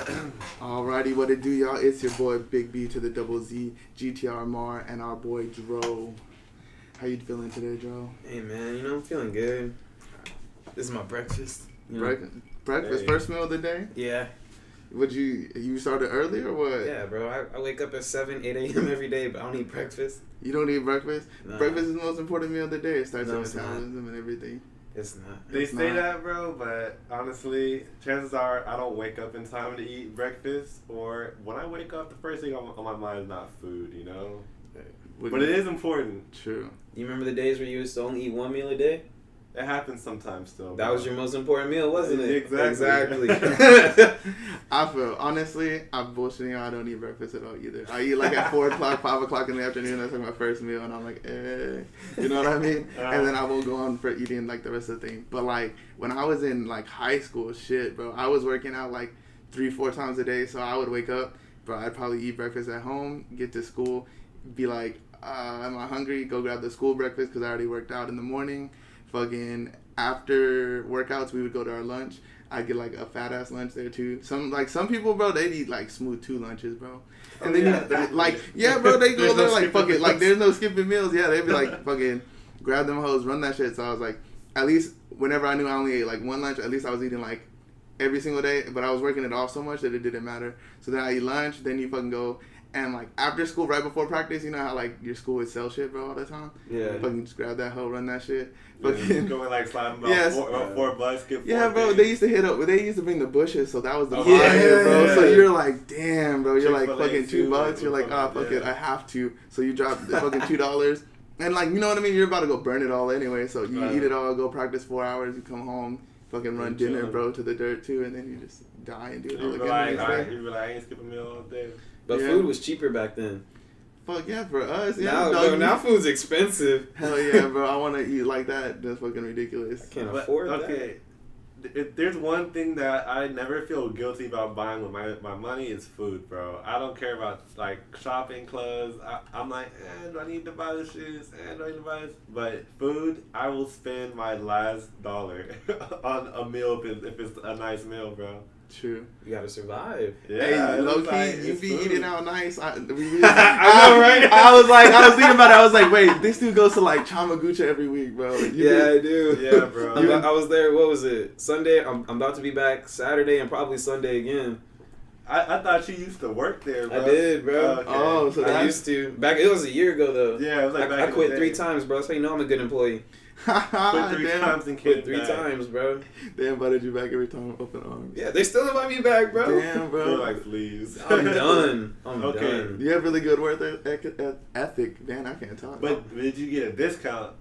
Alrighty, what it do, y'all? It's your boy Big B to the double Z, GTR Mar, and our boy DRO. How you feeling today, Dro? Hey man, I'm feeling good. This is my breakfast. Breakfast, hey. First meal of the day? Yeah. Would you started early or what? Yeah, bro. I wake up at 7, 8 a.m. every day, but I don't eat breakfast. You don't eat breakfast? Nah. Breakfast is the most important meal of the day. It starts No, with metabolism and everything. It's not. They say that, bro, but honestly, chances are I don't wake up in time to eat breakfast, or when I wake up, the first thing on my mind is not food, you know? But it is important. True. You remember the days where you used to only eat one meal a day? It happens sometimes still. That was your most important meal, wasn't it? Exactly. I feel, honestly, I'm bullshitting. I don't eat breakfast at all either. I eat like at 4 o'clock, 5 o'clock in the afternoon. That's like my first meal, and I'm like, you know what I mean? And then I will go on for eating like the rest of the thing. But like when I was in like high school, shit, bro, I was working out like 3-4 times a day. So I would wake up, bro, I'd probably eat breakfast at home, get to school, be like, am I hungry? Go grab the school breakfast because I already worked out in the morning. Fucking after workouts, we would go to our lunch. I'd get like a fat ass lunch there too. Some people, bro, they'd eat like smooth 2 lunches, bro. And then bro, they go there like fuck it, like there's no skipping meals. Yeah, they'd be like fucking grab them hoes, run that shit. So I was like, at least whenever I knew I only ate like 1 lunch, at least I was eating like every single day. But I was working it off so much that it didn't matter. So then I eat lunch, then you fucking go. And, like, after school, right before practice, you know how, like, your school would sell shit, bro, all the time? Yeah. Fucking just grab that hoe, run that shit. Fucking going, like, sliding about 4 bucks, get 4 Yeah, bro, they used to bring the bushes, so that was the yeah, fire, bro. Yeah. So you're like, damn, bro, you're like, Chick-fil-A fucking $2. You're like, fuck it, I have to. So you drop the fucking $2. And, like, you know what I mean? You're about to go burn it all anyway. So you eat it all, go practice 4 hours, you come home, fucking run dinner, bro, to the dirt, too, and then you just die and do it all again. You be like, I ain't skipping a meal all day. But food was cheaper back then. Fuck yeah, for us. Yeah, now food's expensive. Hell yeah, bro. I want to eat like that. That's fucking ridiculous. I can't afford that. Okay, there's one thing that I never feel guilty about buying with my money is food, bro. I don't care about, like, shopping, clothes. I'm like, do I need to buy the shoes? Do I need to buy this? But food, I will spend my last dollar on a meal if it's a nice meal, bro. True. You gotta survive. Yeah, hey, low key, you be food. Eating out nice. I know, right? I was thinking about it. I was like, wait, this dude goes to like Chamagucha every week, bro. I do. Yeah, bro. I was there. What was it? Sunday. I'm about to be back Saturday and probably Sunday again. I thought you used to work there, bro. I did, bro. Okay. Oh, so I used to. It was a year ago though. Yeah, it was like I quit 3 times, bro. That's how you know I'm a good employee. Quit 3 times and quit 3 times, bro. They invited you back every time, open arms. Yeah, they still invite me back, bro. Damn, bro. They're like, please. I'm done. I'm done. You have really good work ethic. Man, I can't talk. But did you get a discount?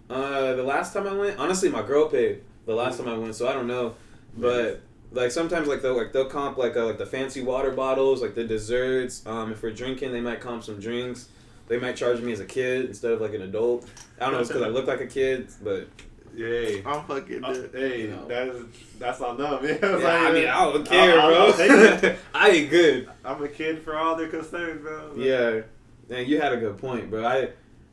The last time I went, honestly, my girl paid the last time I went, so I don't know. But like sometimes they'll comp like the fancy water bottles, like the desserts. If we're drinking, they might comp some drinks. They might charge me as a kid instead of like an adult. I don't know, it's because I look like a kid, but yay. I'm fucking dead. Hey, you know. that's on them. Yeah, I mean, I don't care, bro. I ain't good. I'm a kid for all their concerns, bro. Yeah. Man, you had a good point, bro.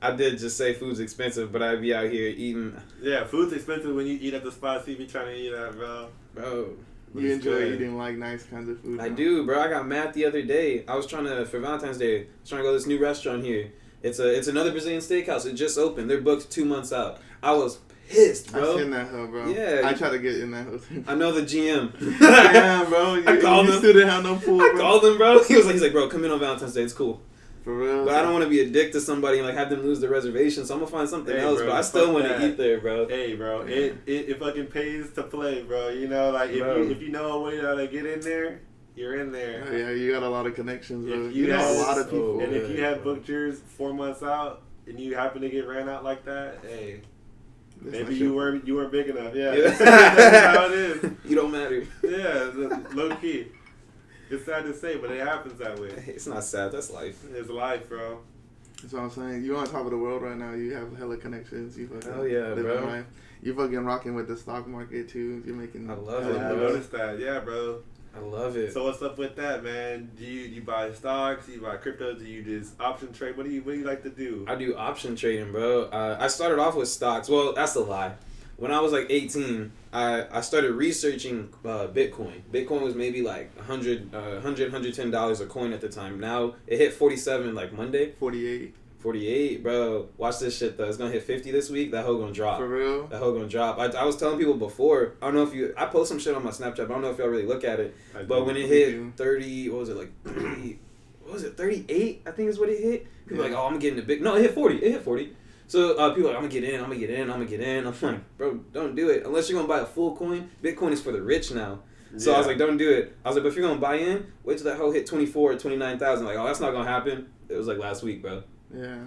I did just say food's expensive, but I'd be out here eating. Yeah, food's expensive when you eat at the spots you be trying to eat at, bro. Bro. You enjoy eating like nice kinds of food. I do, bro. I got mad the other day. I was trying to, for Valentine's Day, I was trying to go to this new restaurant here. It's another Brazilian steakhouse. It just opened. They're booked 2 months out. I was pissed, bro. I've seen that hoe, bro. Yeah. I try to get in that hoe too. I know the GM. Damn, bro. I called him. You still didn't have no pool, bro. I called him, bro. He's like, bro, come in on Valentine's Day. It's cool. For real. But I don't want to be a dick to somebody and like have them lose the reservation, so I'm gonna find something else, bro. I still want to eat there, bro. Hey, bro, it fucking pays to play, bro. You know, like if you know a way to get in there, you're in there. Yeah, you got a lot of connections, bro. If You know a lot of people. And if you have booked yours 4 months out and you happen to get ran out like that, hey. Maybe you weren't big enough. Yeah. That's how it is. You don't matter. Yeah, low key. It's sad to say, but it happens that way. It's not sad. That's life. It's life, bro. That's what I'm saying. You on top of the world right now. You have hella connections. You fucking hell yeah, bro. Life. You fucking rocking with the stock market too. You're making. I love it, bro. I noticed that. Yeah, bro. I love it. So what's up with that, man? Do you buy stocks? Do you buy crypto? Do you just option trade? What do you like to do? I do option trading, bro. I started off with stocks. Well, that's a lie. when I was like 18, I started researching Bitcoin. Bitcoin was maybe like $110 a coin at the time. Now it hit 47 like Monday. 48. 48, bro. Watch this shit though. It's gonna hit 50 this week. That hoe gonna drop. For real? That hoe gonna drop. I was telling people before. I don't know if you. I post some shit on my Snapchat. But I don't know if y'all really look at it. But when it hit 30, what was it like? 30, what was it? 38, I think is what it hit. People are like, oh, I'm getting the big. No, it hit 40. It hit 40. So people are like, I'm gonna get in. I'm gonna get in. I'm gonna get in. I'm like, bro, don't do it unless you're gonna buy a full coin. Bitcoin is for the rich now. So I was like, don't do it. I was like, but if you're gonna buy in, wait till that hoe hit 24 or 29,000. Like, oh, that's not gonna happen. It was like last week, bro. Yeah.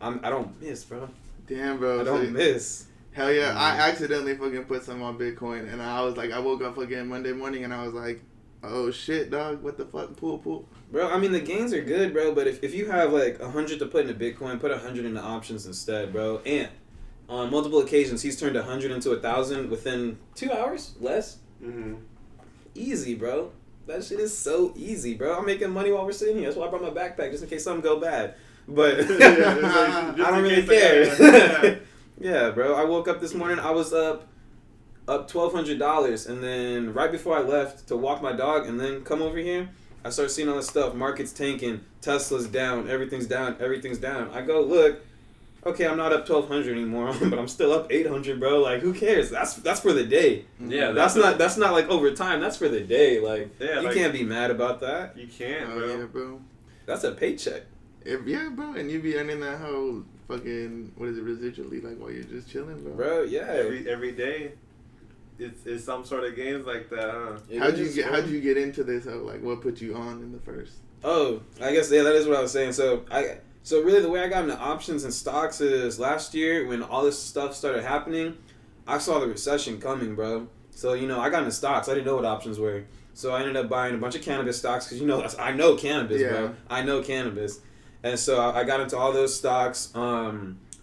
I don't miss, bro. Damn, bro. I don't miss. Hell yeah. I accidentally fucking put some on Bitcoin, and I was like, I woke up fucking Monday morning, and I was like, oh shit, dog, what the fuck, pool. Bro, I mean, the gains are good, bro, but if you have like 100 to put into Bitcoin, put 100 into options instead, bro. And on multiple occasions, he's turned 100 into 1,000 within 2 hours, less. Mm-hmm. Easy, bro. That shit is so easy, bro. I'm making money while we're sitting here. That's why I brought my backpack, just in case something go bad. But I don't really care. Yeah, bro. I woke up this morning. I was up $1,200, and then right before I left to walk my dog and then come over here, I started seeing all this stuff. Market's tanking. Tesla's down. Everything's down. Everything's down. I go look. Okay, I'm not up 1,200 anymore, but I'm still up 800, bro. Like, who cares? That's for the day. Yeah, that's not like over time. That's for the day. Like, you can't be mad about that. You can't, bro. Yeah, bro. That's a paycheck. Yeah, bro, and you be earning that whole fucking, what is it, residually, like, while you're just chilling, bro. Bro, yeah. Every day, it's some sort of games like that, huh? How'd you get into this? Like, what put you on in the first? Oh, I guess, yeah, that is what I was saying. So really the way I got into options and stocks is last year when all this stuff started happening, I saw the recession coming, bro. So, I got into stocks. I didn't know what options were. So I ended up buying a bunch of cannabis stocks because, I know cannabis, bro. I know cannabis. And so I got into all those stocks. I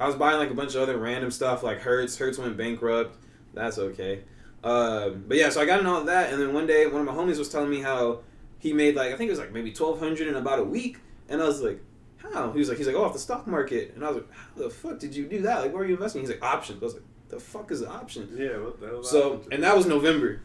was buying like a bunch of other random stuff like Hertz. Hertz went bankrupt. That's okay. But yeah, so I got into all that. And then one day, one of my homies was telling me how he made like, I think it was like maybe $1,200 in about a week. And I was like, how? He's like, oh, off the stock market. And I was like, how the fuck did you do that? Like, where are you investing? He's like, options. I was like, the fuck is an option? Yeah, what the hell? So, and that was November.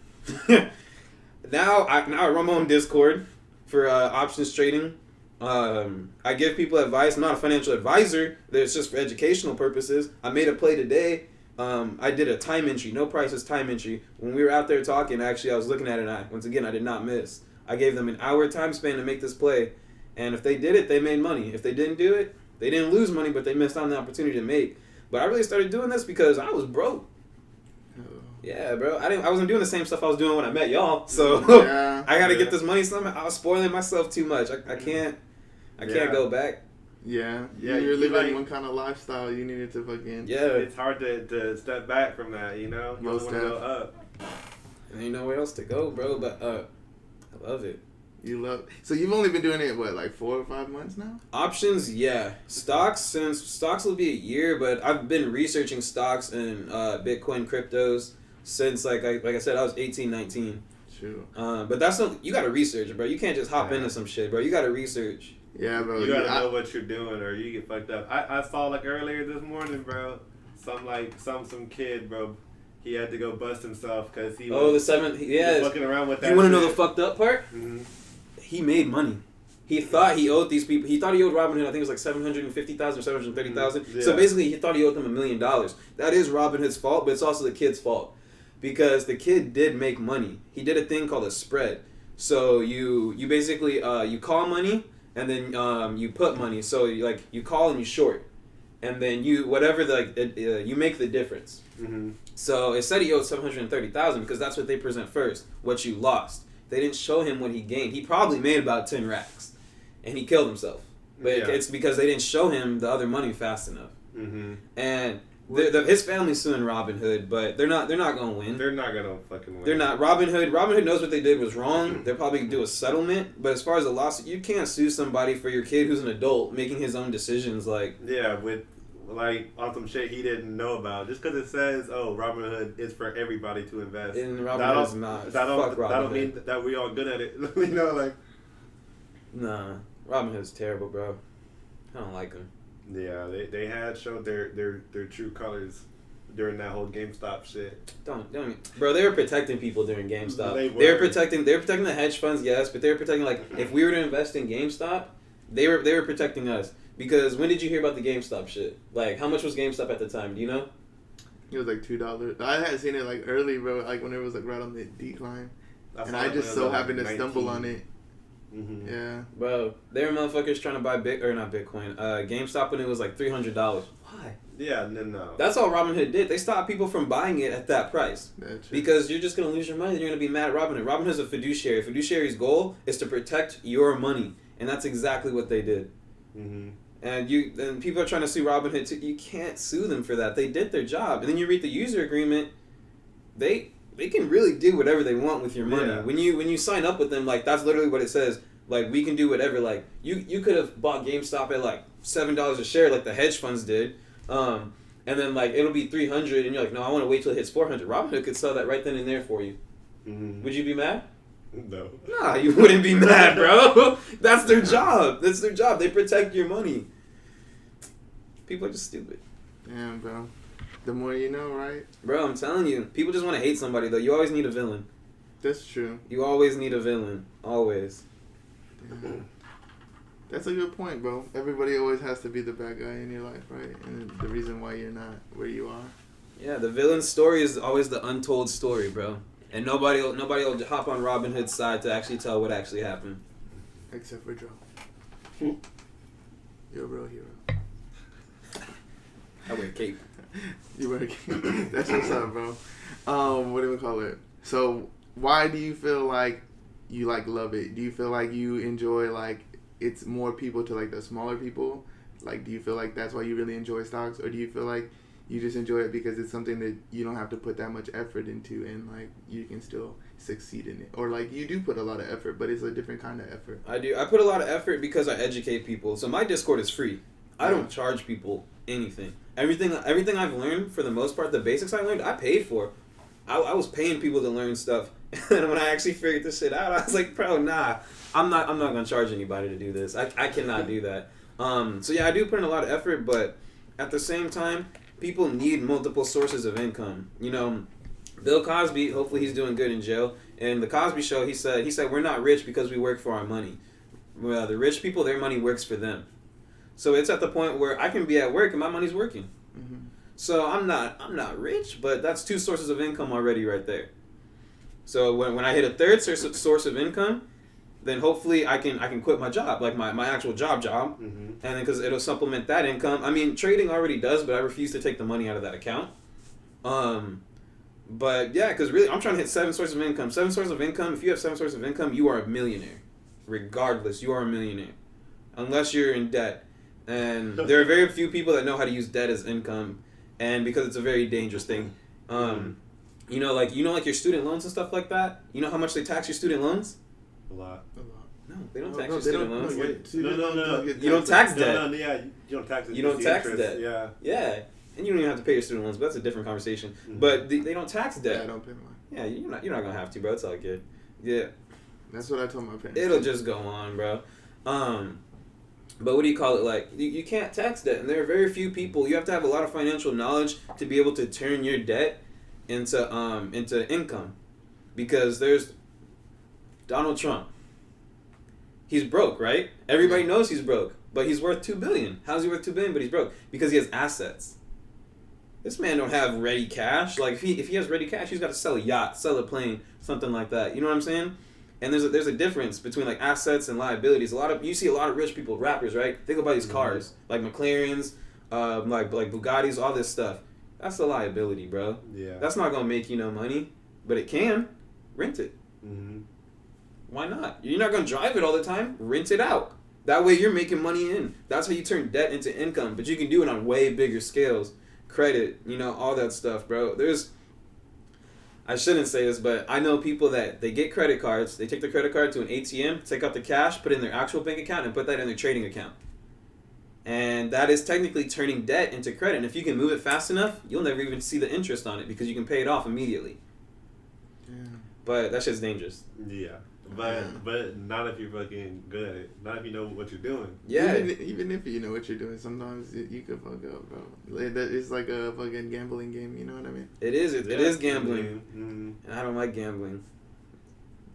Now I run my own Discord for options trading. I give people advice. I'm not a financial advisor. It's just for educational purposes. I made a play today. I did a time entry. No prices time entry. When we were out there talking, actually, I was looking at it, and once again, I did not miss. I gave them an hour time span to make this play. And if they did it, they made money. If they didn't do it, they didn't lose money, but they missed out on the opportunity to make. But I really started doing this because I was broke. Yeah, bro. I wasn't doing the same stuff I was doing when I met y'all. So I got to get this money somehow. I was spoiling myself too much. I can't go back. Yeah, you're living one kind of lifestyle. You needed to fucking... Yeah, it's hard to step back from that, You only want to go up. And ain't nowhere else to go, bro, but I love it. So you've only been doing it, what, like 4 or 5 months now? Options, yeah. Stocks will be a year, but I've been researching stocks and Bitcoin cryptos since, like I said, I was 18, 19. True. But that's not... You got to research, bro. You can't just hop into some shit, bro. You got to research. Yeah, bro. You gotta know what you're doing, or you get fucked up. I saw like earlier this morning, bro. Some kid, bro. He had to go bust himself because he was fucking around with that. You want to know the fucked up part? Mm-hmm. He made money. He thought he owed these people. He thought he owed Robinhood. I think it was like $750,000 or $730,000. Mm-hmm. Yeah. So basically, he thought he owed them $1 million. That is Robinhood's fault, but it's also the kid's fault because the kid did make money. He did a thing called a spread. So you basically you call money. And then you put money, so you call and you short, and then you make the difference. Mm-hmm. So it said he owed $730,000 because that's what they present first. What you lost, they didn't show him what he gained. He probably made about 10 racks, and he killed himself. But it's because they didn't show him the other money fast enough. Mm-hmm. And his family's suing Robinhood, but they're not gonna win. They're not gonna fucking win. They're not. Robinhood knows what they did was wrong. They'll probably do a settlement. But as far as a lawsuit, you can't sue somebody for your kid who's an adult making his own decisions. With on some shit he didn't know about. Just because it says, "Oh, Robinhood is for everybody to invest." And Robinhood's not. That don't mean that we all good at it. Nah, Robinhood's terrible, bro. I don't like him. Yeah, they had showed their true colors. during that whole GameStop shit. Don't, bro. They were protecting people during GameStop. They They were. were protecting the hedge funds, yes, but they were protecting like if we were to invest in GameStop, they were protecting us. Because when did you hear about the GameStop shit? Like, how much was GameStop at the time? Do you know? It was like $2. I had seen it like early, bro. Like when it was like right on the decline, and I just so happened to stumble on it. Mm-hmm. Yeah, Bro, they were motherfuckers trying to buy not Bitcoin, GameStop when it was like $300. Why? Yeah, no. That's all Robinhood did. They stopped people from buying it at that price. that's Because you're just gonna lose your money. You're gonna be mad at Robinhood. Robinhood's a fiduciary. Fiduciary's goal is to protect your money, and that's exactly what they did. Mm-hmm. And people are trying to sue Robinhood too. You can't sue them for that. They did their job. And then you read the user agreement. They can really do whatever they want with your money. Yeah. When you sign up with them, like that's literally what it says. Like we can do whatever. Like you could have bought GameStop at like $7 a share, like the hedge funds did. And then like it'll be $300, and you're like, no, I want to wait till it hits $400. Robinhood could sell that right then and there for you. Mm-hmm. Would you be mad? No. Nah, you wouldn't be mad, bro. That's their job. That's their job. They protect your money. People are just stupid. Damn, bro. The more you know, right? Bro, I'm telling you. People just want to hate somebody, though. You always need a villain. That's true. You always need a villain. Always. Damn. That's a good point, bro. Everybody always has to be the bad guy in your life, right? And the reason why you're not where you are. Yeah, the villain's story is always the untold story, bro. And nobody will hop on Robin Hood's side to actually tell what actually happened. Except for Joe. You're a real hero. I wear a cape. You wear a cape. That's what's up, bro. What do we call it? So, why do you feel like you like love it? Do you feel like you enjoy like it's more people to like the smaller people? Like, do you feel like that's why you really enjoy stocks, or do you feel like you just enjoy it because it's something that you don't have to put that much effort into, and like you can still succeed in it, or like you do put a lot of effort, but it's a different kind of effort? I do. I put a lot of effort because I educate people. So my Discord is free. I don't charge people anything. Everything I've learned, for the most part, the basics I learned, I paid for. I was paying people to learn stuff, and when I actually figured this shit out, I was like, bro, nah, I'm not gonna charge anybody to do this. I cannot do that. So yeah, I do put in a lot of effort, but at the same time, people need multiple sources of income. You know, Bill Cosby, hopefully he's doing good in jail. In the Cosby Show, he said we're not rich because we work for our money. Well, the rich people, their money works for them. So it's at the point where I can be at work and my money's working. Mm-hmm. So I'm not rich, but that's two sources of income already right there. So when I hit a third source of income, then hopefully I can quit my job, like my actual job, mm-hmm. and then because it'll supplement that income. I mean, trading already does, but I refuse to take the money out of that account. But yeah, because really, I'm trying to hit 7 sources of income. 7 sources of income. If you have 7 sources of income, you are a millionaire. Regardless, you are a millionaire, unless you're in debt. And there are very few people that know how to use debt as income, and because it's a very dangerous thing. You know, like your student loans and stuff like that. You know how much they tax your student loans? A lot. No, they don't tax No, your they student don't- loans. no, wait, No. You don't tax debt. No, yeah, you don't tax it. You don't It's the tax interest. debt. Yeah. Yeah, and you don't even have to pay your student loans, but that's a different conversation. Mm-hmm. But they don't tax Yeah, I debt. don't pay mine. Yeah, you're not gonna have to, bro. It's all good. Yeah, That's what I told my parents. it'll just go on, bro. But what do you call it? Like you can't tax debt, and there are very few people. You have to have a lot of financial knowledge to be able to turn your debt into income, because there's Donald Trump. He's broke, right? Everybody knows he's broke, but he's worth $2 billion. How's he worth $2 billion? But he's broke because he has assets. This man don't have ready cash. Like if he has ready cash, he's got to sell a yacht, sell a plane, something like that. You know what I'm saying? And there's a difference between like assets and liabilities. You see a lot of rich people, rappers, right? They go buy these cars, like McLarens, like Bugattis, all this stuff. That's a liability, bro. Yeah. That's not gonna make you no money, but it can. Rent it. Mm-hmm. Why not? You're not gonna drive it all the time. Rent it out. That way you're making money in. That's how you turn debt into income. But you can do it on way bigger scales. Credit, all that stuff, bro. I shouldn't say this, but I know people that they get credit cards. They take the credit card to an ATM, take out the cash, put it in their actual bank account, and put that in their trading account. And that is technically turning debt into credit. And if you can move it fast enough, you'll never even see the interest on it because you can pay it off immediately. Yeah. But that shit's dangerous. Yeah. But not if you're fucking good at it. Not if you know what you're doing. Yeah. Even if you know what you're doing, sometimes you could fuck up, bro. It's like a fucking gambling game. You know what I mean? It is. It is gambling, Mm-hmm. and I don't like gambling.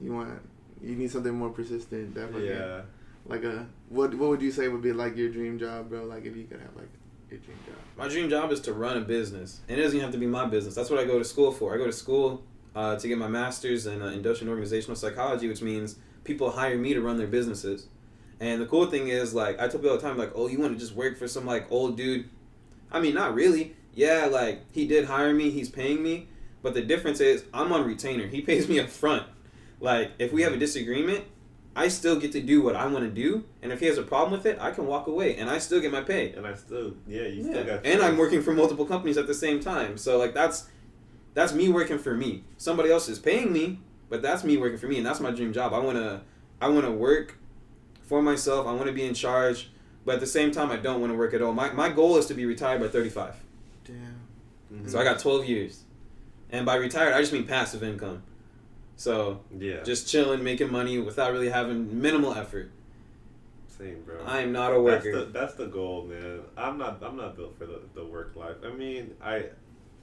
You need something more persistent. Definitely. Yeah. Like what would you say would be like your dream job, bro? Like if you could have like your dream job. My dream job is to run a business, and it doesn't even have to be my business. That's what I go to school for. I go to school to get my master's in industrial and organizational psychology, which means people hire me to run their businesses. And the cool thing is, like, I tell people all the time, like, oh, you want to just work for some, like, old dude? I mean, not really. Yeah, like, he did hire me. He's paying me. But the difference is I'm on retainer. He pays me up front. Like, if we have a disagreement, I still get to do what I want to do. And if he has a problem with it, I can walk away. And I still get my pay. And I still, you still got. And I'm working for multiple companies at the same time. So, like, that's me working for me. Somebody else is paying me, but that's me working for me. And that's my dream job. I want to work for myself. I want to be in charge. But at the same time, I don't want to work at all. My goal is to be retired by 35. Damn. Mm-hmm. So I got 12 years. And by retired, I just mean passive income. So just chilling, making money without really having minimal effort. Same, bro. I am not a worker. That's the goal, man. I'm not built for the work life. I mean, I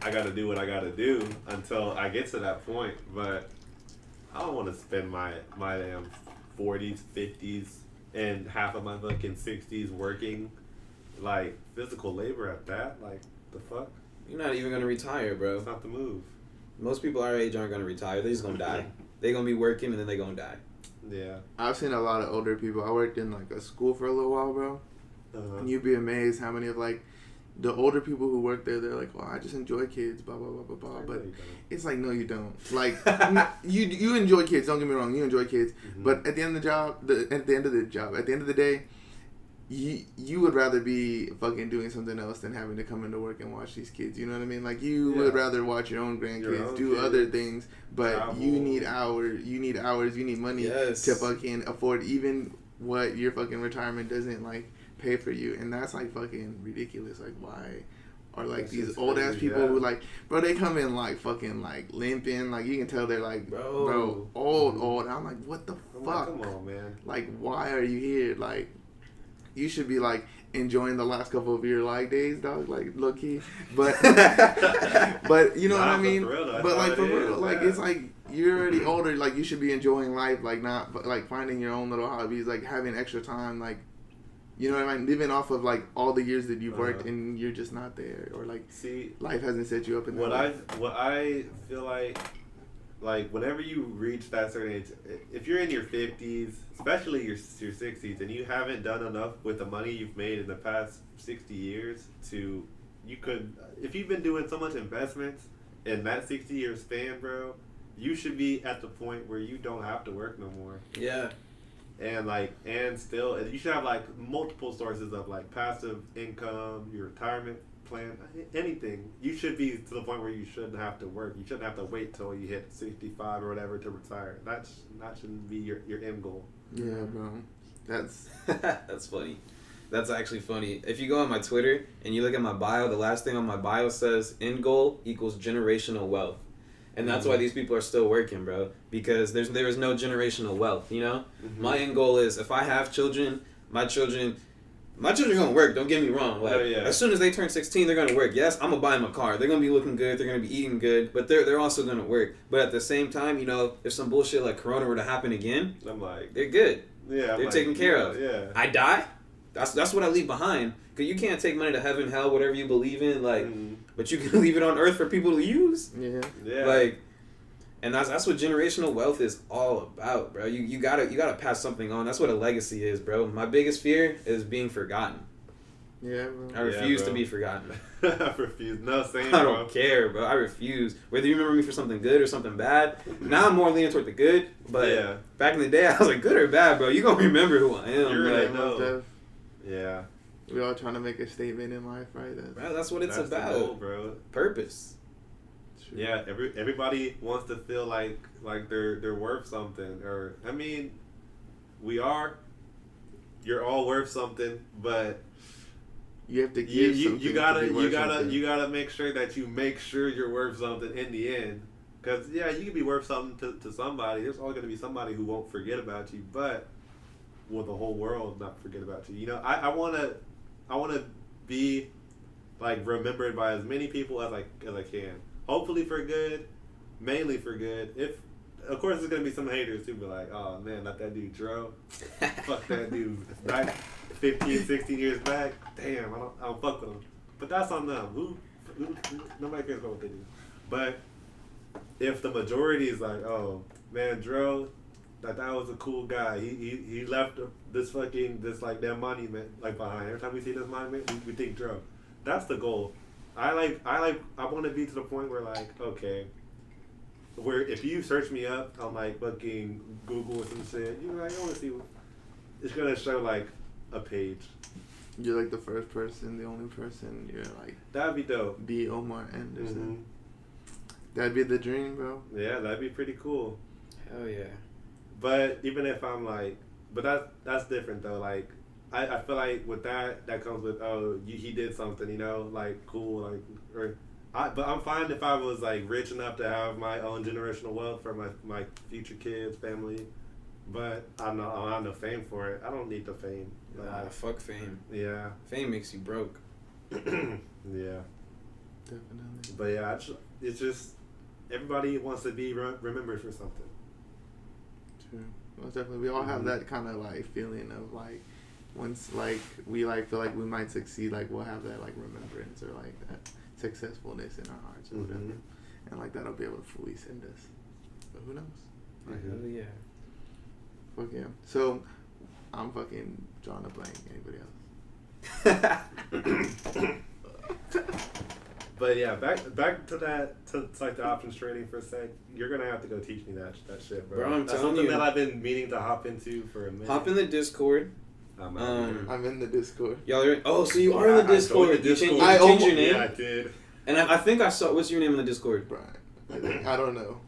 got to do what I got to do until I get to that point. But I don't want to spend my damn 40s, 50s, and half of my fucking 60s working like physical labor at that. Like, the fuck? You're not even going to retire, bro. It's not the move. Most people our age aren't going to retire. They're just going to die. They're going to be working and then they're going to die. Yeah. I've seen a lot of older people. I worked in like a school for a little while, bro. And you'd be amazed how many of like the older people who work there, they're like, well, I just enjoy kids, blah, blah, blah, blah, blah. But it's like, no, you don't. Like, you enjoy kids. Don't get me wrong. You enjoy kids. Mm-hmm. But at the end of the end of the day, you would rather be fucking doing something else than having to come into work and watch these kids. You know what I mean? Like, you would rather watch your own grandkids, do other things. But travel. You need hours. You need money to fucking afford even what your fucking retirement doesn't, like, pay for you. And that's, like, fucking ridiculous. Like, why are, like, that's these old-ass people who, like, bro, they come in, like, fucking, like, limping. Like, you can tell they're, like, bro old. And I'm like, what the fuck? Like, come on, man. Like, why are you here? Like, you should be, like, enjoying the last couple of your life days, dog, like, low-key. But, but you know what I mean? But, like, for real, like, it's like, you're already older, like, you should be enjoying life, like, not, like, finding your own little hobbies, like, having extra time, like, you know what I mean? Living off of, like, all the years that you've worked and you're just not there. Or, like, life hasn't set you up in that what I feel like, whenever you reach that certain age, if you're in your 50s, especially your 60s, and you haven't done enough with the money you've made in the past 60 years if you've been doing so much investments in that 60-year span, bro, you should be at the point where you don't have to work no more. Yeah. And still, you should have, like, multiple sources of, like, passive income, your retirement plan, anything. You should be to the point where you shouldn't have to work. You shouldn't have to wait till you hit 65 or whatever to retire. That shouldn't be your end goal. Yeah, bro. That's that's funny. That's actually funny. If you go on my Twitter and you look at my bio, the last thing on my bio says end goal equals generational wealth. And that's why these people are still working, bro. Because there is no generational wealth, you know? Mm-hmm. My end goal is if I have children, my children are going to work, don't get me wrong. Like, as soon as they turn 16, they're going to work. Yes, I'm going to buy them a car. They're going to be looking good. They're going to be eating good. But they're also going to work. But at the same time, you know, if some bullshit like Corona were to happen again, I'm like, they're good. Yeah, they're taken care of. Yeah. I die, that's what I leave behind. Because you can't take money to heaven, hell, whatever you believe in. Like, but you can leave it on earth for people to use. Yeah. Like, and that's what generational wealth is all about, bro. You gotta pass something on. That's what a legacy is, bro. My biggest fear is being forgotten. Yeah, bro. I refuse to be forgotten. I refuse. No, same, I don't care, bro. I refuse. Whether you remember me for something good or something bad. Now I'm more leaning toward the good, but back in the day I was like, good or bad, bro. You gonna remember who I am. You're like, know. Yeah. We're all trying to make a statement in life, right? That's what it's about, the goal, bro. Purpose. True. Yeah, everybody wants to feel like they're worth something, or I mean, we are. You're all worth something, but you have to give you gotta make sure that you make sure you're worth something in the end, Because, yeah, you can be worth something to somebody. There's always going to be somebody who won't forget about you, but will the whole world not forget about you? You know, I want to be, like, remembered by as many people as I can. Hopefully for good, mainly for good. Of course, there's going to be some haters who be like, oh, man, not that dude DRO. Fuck that dude. Back 15, 16 years back, damn, I don't fuck with him. But that's on them. Who nobody cares about what they do. But if the majority is like, oh, man, DRO, that was a cool guy. He left this that monument like behind. Every time we see this monument, we think DRO. That's the goal. I want to be to the point where, like, okay, where if you search me up on, like, fucking Google or some shit, you're like, I want to see it's gonna show, like, a page. You're like the first person, the only person. You're like, that'd be dope. B. Omar Anderson. Mm-hmm. That'd be the dream, bro. Yeah, that'd be pretty cool. Hell yeah. But even if I'm like, but that's different though. Like, I feel like with that comes with, oh, he did something, you know, like, cool, like, but I'm fine if I was, like, rich enough to have my own generational wealth for my future kids, family. But I don't have no fame for it. I don't need the fame. Nah, fuck fame. Yeah. Fame makes you broke. Yeah. Definitely. But yeah, it's just everybody wants to be remembered for something. True. Most definitely. We all have that kind of, like, feeling of, like, once, like, we, like, feel like we might succeed, like, we'll have that, like, remembrance or, like, that successfulness in our hearts or whatever. And, like, that'll be able to fully send us. But who knows? Like, hell yeah. Fuck yeah. So, I'm fucking drawing a blank. Anybody else? But yeah, back to that, to like the options trading for a sec. You're gonna have to go teach me that shit, bro. Bro, I'm That's telling something you. that I've been meaning to hop into for a minute. Hop in the Discord. I'm in the Discord. Y'all are, oh, so you are in the Discord. You changed your name? Yeah, I did. And I think I saw, what's your name in the Discord? Brian. I don't know.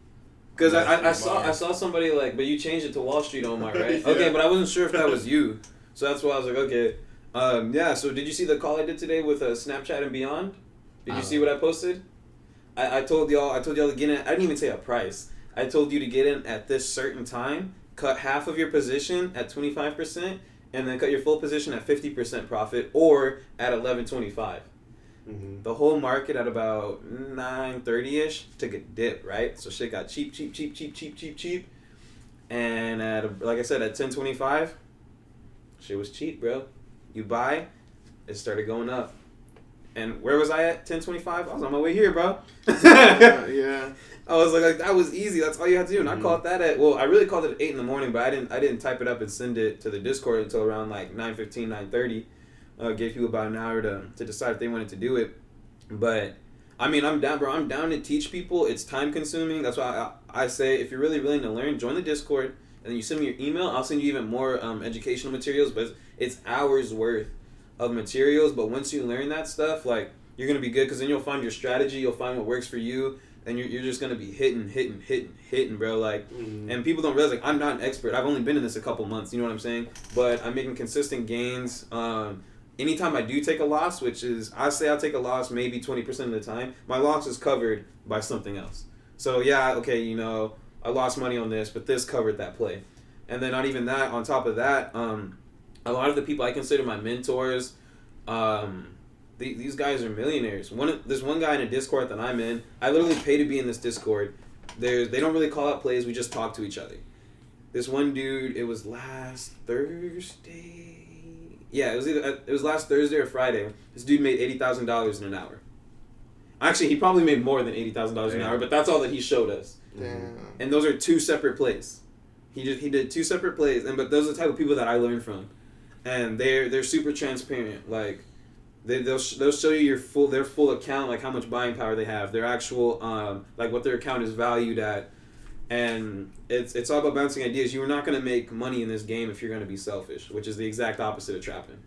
Because I saw somebody, like, but you changed it to Wall Street Omar, right? Yeah. Okay, but I wasn't sure if that was you. So that's why I was like, okay. Yeah, so did you see the call I did today with Snapchat and Beyond? Did you see what I posted? I told y'all to get in. I didn't even say a price. I told you to get in at this certain time, cut half of your position at 25%, and then cut your full position at 50% profit or at 11.25. Mm-hmm. The whole market at about 9:30ish took a dip, right? So shit got cheap. And at, like I said, at 10.25, shit was cheap, bro. You buy, it started going up. And where was I at 10.25? I was on my way here, bro. Yeah. I was like, that was easy. That's all you had to do. And I called that I really called it at 8 in the morning, but I didn't type it up and send it to the Discord until around like 9:15, 9:30. Gave people about an hour to decide if they wanted to do it. But I mean, I'm down, bro. I'm down to teach people. It's time consuming. That's why I say, if you're really willing to learn, join the Discord, and then you send me your email. I'll send you even more educational materials, but it's hours worth of materials. But once you learn that stuff, like, you're gonna be good, because then you'll find your strategy. You'll find what works for you, and you're just gonna be hitting, bro. Like, and people don't realize, like, I'm not an expert. I've only been in this a couple months. You know what I'm saying? But I'm making consistent gains. Anytime I do take a loss, which is, I say I'll take a loss maybe 20% of the time, my loss is covered by something else. So yeah, okay, you know, I lost money on this, but this covered that play. And then not even that, on top of that, a lot of the people I consider my mentors, these guys are millionaires. There's one guy in a Discord that I'm in. I literally pay to be in this Discord. They don't really call out plays. We just talk to each other. This one dude, it was last Thursday. Yeah, it was last Thursday or Friday. This dude made $80,000 in an hour. Actually, he probably made more than $80,000 an hour, but that's all that he showed us. Damn. And those are 2 separate plays. He did 2 separate plays, but those are the type of people that I learn from, and they're super transparent. Like, they'll show you their full account, like how much buying power they have, their actual like what their account is valued at. And it's all about bouncing ideas. You're not going to make money in this game if you're going to be selfish, which is the exact opposite of trapping.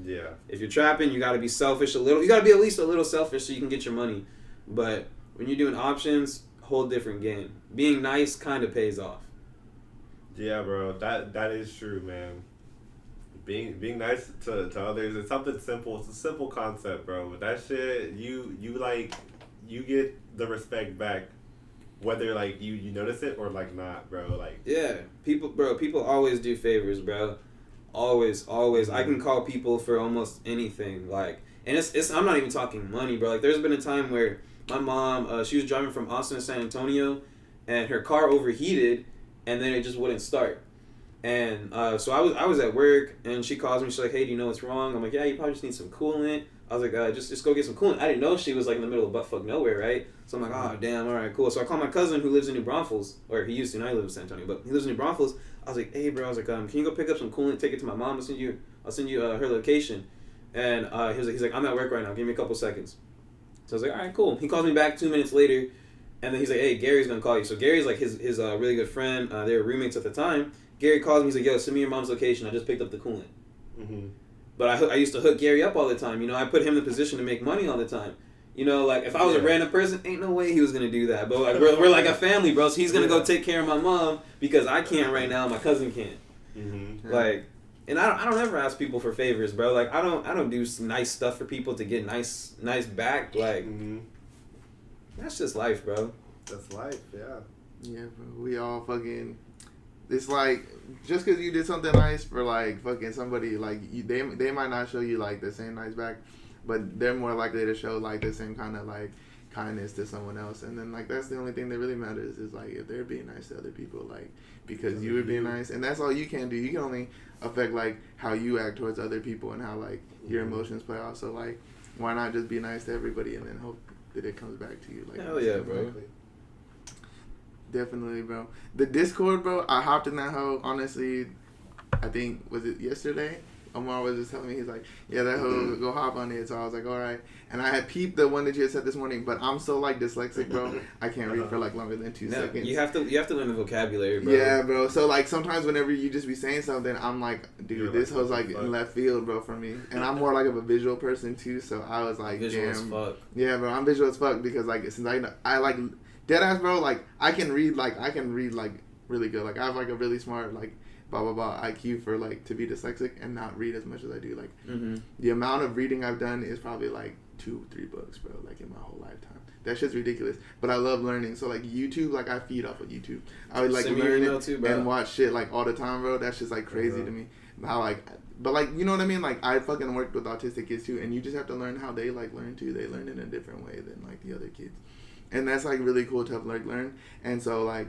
Yeah. If you're trapping, you got to be selfish a little. You got to be at least a little selfish so you can get your money. But when you're doing options, whole different game. Being nice kind of pays off. Yeah, bro. That is true, man. Being nice to others, it's something simple. It's a simple concept, bro. But that shit, you get the respect back whether like you notice it or like not, bro. Like people always do favors, bro. Always. I can call people for almost anything, like, and it's I'm not even talking money, bro. Like, there's been a time where my mom, she was driving from Austin to San Antonio, and her car overheated, and then it just wouldn't start. And so I was at work, and she calls me. She's like, "Hey, do you know what's wrong?" I'm like, "Yeah, you probably just need some coolant." I was like, "Just go get some coolant." I didn't know she was like in the middle of buttfuck nowhere, right? So I'm like, "Oh, damn, all right, cool." So I called my cousin who lives in New Braunfels, or he used to. Now he lives in San Antonio, but he lives in New Braunfels. I was like, "Hey, bro," I was like, "Can you go pick up some coolant, take it to my mom? I'll send you her location." And he's like, "I'm at work right now. Give me a couple seconds." So I was like, "All right, cool." He calls me back 2 minutes later, and then he's like, "Hey, Gary's gonna call you." So Gary's like his really good friend. They were roommates at the time. Gary calls me. He's like, "Yo, send me your mom's location. I just picked up the coolant." Mm-hmm. But I used to hook Gary up all the time. You know, I put him in the position to make money all the time. You know, like, if I was a random person, ain't no way he was gonna do that. But like, we're like a family, bro. So he's gonna go take care of my mom because I can't right now. My cousin can't. Mm-hmm. Like, and I don't ever ask people for favors, bro. Like, I don't do nice stuff for people to get nice back. Like, that's just life, bro. That's life, yeah. Yeah, bro. We all fucking. It's like, just because you did something nice for like fucking somebody, like they might not show you like the same nice back, but they're more likely to show like the same kind of like kindness to someone else. And then like that's the only thing that really matters is like if they're being nice to other people, like because you were being nice, and that's all you can do. You can only affect like how you act towards other people and how like your emotions play out. So like, why not just be nice to everybody and then hope that it comes back to you? Like, hell yeah, bro. Definitely, bro. The Discord, bro, I hopped in that hoe, honestly, I think, was it yesterday? Omar was just telling me, he's like, yeah, that hoe, go hop on it. So I was like, all right. And I had peeped the one that you had said this morning, but I'm so, like, dyslexic, bro. I can't read for, like, longer than 2 seconds. You have to learn the vocabulary, bro. Yeah, bro. So, like, sometimes whenever you just be saying something, I'm like, dude, this hoe's, like, in left field, bro, for me. And I'm more, like, of a visual person, too. So I was like, visual damn. As fuck. Yeah, bro, I'm visual as fuck because, like, since I like... Deadass, bro, like, I can read, like, really good. Like, I have, like, a really smart, like, blah, blah, blah IQ for, like, to be dyslexic and not read as much as I do. Like, the amount of reading I've done is probably, like, 2-3 books, bro, like, in my whole lifetime. That shit's ridiculous. But I love learning. So, like, YouTube, like, I feed off of YouTube. I would, like, learn it too, and watch shit, like, all the time, bro. That's just, like, crazy to me. How, like... But, like, you know what I mean? Like, I fucking worked with autistic kids, too, and you just have to learn how they, like, learn, too. They learn in a different way than, like, the other kids. And that's, like, really cool to have, like, learn. And so, like,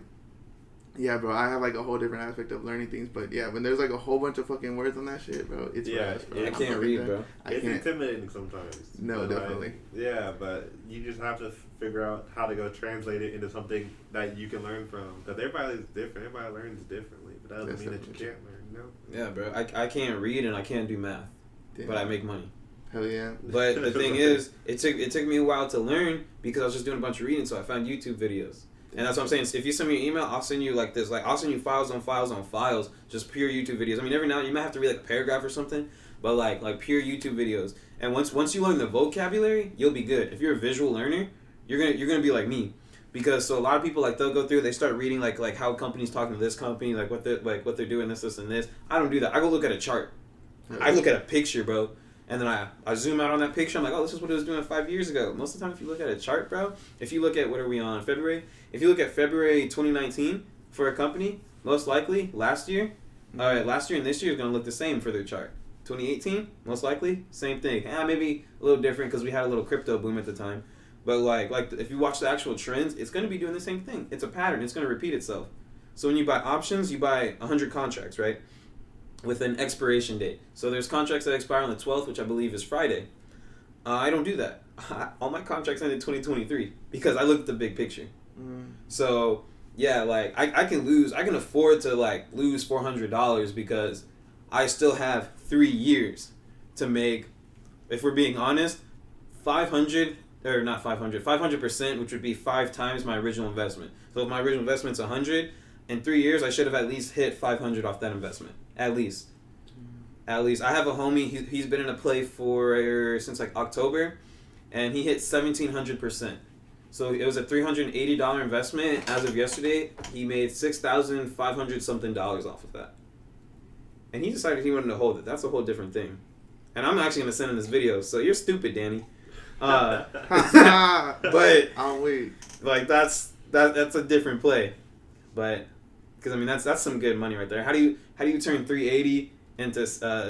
yeah, bro, I have, like, a whole different aspect of learning things. But, yeah, when there's, like, a whole bunch of fucking words on that shit, bro, it's rash, bro. I can't read, bro. It's intimidating sometimes. No, definitely. Like, yeah, but you just have to figure out how to go translate it into something that you can learn from. Because everybody's different. Everybody learns differently. But that doesn't mean that you can't learn, you know? Yeah, bro. I can't read and I can't do math. Damn. But I make money. Hell yeah. But the thing is, it took me a while to learn because I was just doing a bunch of reading, so I found YouTube videos. And that's what I'm saying. If you send me an email, I'll send you like this. Like, I'll send you files on files on files, just pure YouTube videos. I mean, every now and then you might have to read like a paragraph or something, but like pure YouTube videos. And once you learn the vocabulary, you'll be good. If you're a visual learner, you're gonna be like me. Because so a lot of people, like, they'll go through, they start reading like how companies talking to this company, like what they're doing, this and this. I don't do that. I go look at a chart. I look at a picture, bro. And then I zoom out on that picture. I'm like, oh, this is what it was doing 5 years ago. Most of the time, if you look at a chart, bro, if you look at, what are we on, February? If you look at February 2019 for a company, most likely last year and this year is going to look the same for their chart. 2018, most likely, same thing. Maybe a little different because we had a little crypto boom at the time. But like if you watch the actual trends, it's going to be doing the same thing. It's a pattern. It's going to repeat itself. So when you buy options, you buy 100 contracts, right? With an expiration date. So there's contracts that expire on the 12th, which I believe is Friday. I don't do that. All my contracts end in 2023 because I look at the big picture. So yeah, like I can afford to like lose $400 because I still have 3 years to make, if we're being honest, 500%, which would be 5 times my original investment. So if my original investment's 100, in 3 years I should have at least hit 500 off that investment. At least. I have a homie, he's been in a play since like October, and he hit 1,700%. So it was a $380 investment. As of yesterday, he made $6,500 something off of that. And he decided he wanted to hold it. That's a whole different thing. And I'm actually going to send him this video. So you're stupid, Danny. But I'm weak. Like that's that's a different play, but because I mean that's some good money right there. How do you turn 380 into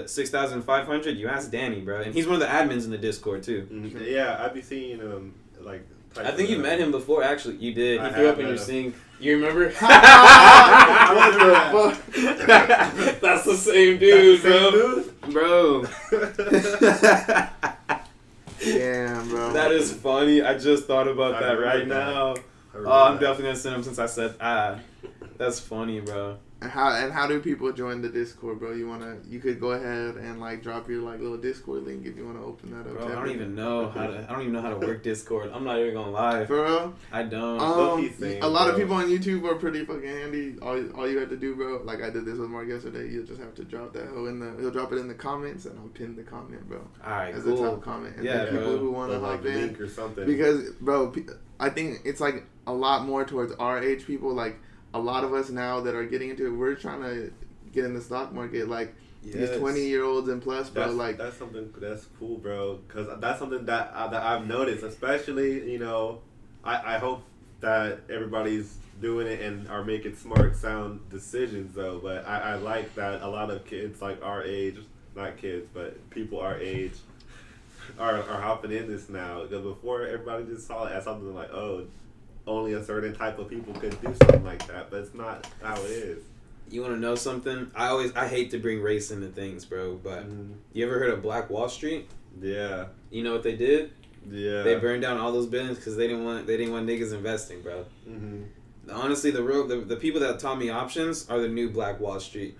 6,500? You ask Danny, bro, and he's one of the admins in the Discord too. Mm-hmm. Yeah, I'd be seeing like. I think you met him before. Actually, you did. He threw up in your sink. You remember? What the fuck? That's the same dude, bro. Damn, bro. That is funny. I just thought about that right now. I'm definitely gonna send him since I said that's funny, bro. And how do people join the Discord, bro? You could go ahead and like drop your like little Discord link if you wanna open that up. Bro, I don't even know how to work Discord. I'm not even gonna lie. For real? I don't. A lot of people on YouTube are pretty fucking handy. All you have to do, bro, like I did this with Mark yesterday, you just have to drop that he'll drop it in the comments and I'll pin the comment, bro. Alright, as cool. a top comment. And yeah, then people who wanna hop in link or something. Because bro, I think it's like a lot more towards our age people, like a lot of us now that are getting into it, we're trying to get in the stock market, like these 20-year-olds and plus, bro. That's something that's cool, bro. Because that's something that I've noticed, especially I hope that everybody's doing it and are making smart, sound decisions though. But I like that a lot of kids like our age, not kids, but people our age, are hopping in this now. Because before everybody just saw it as something like, oh, only a certain type of people could do something like that, but it's not how it is. You want to know something? I hate to bring race into things, bro, but you ever heard of Black Wall Street? Yeah. You know what they did? Yeah. They burned down all those buildings because they didn't want niggas investing, bro. Mm-hmm. Honestly, the people that taught me options are the new Black Wall Street.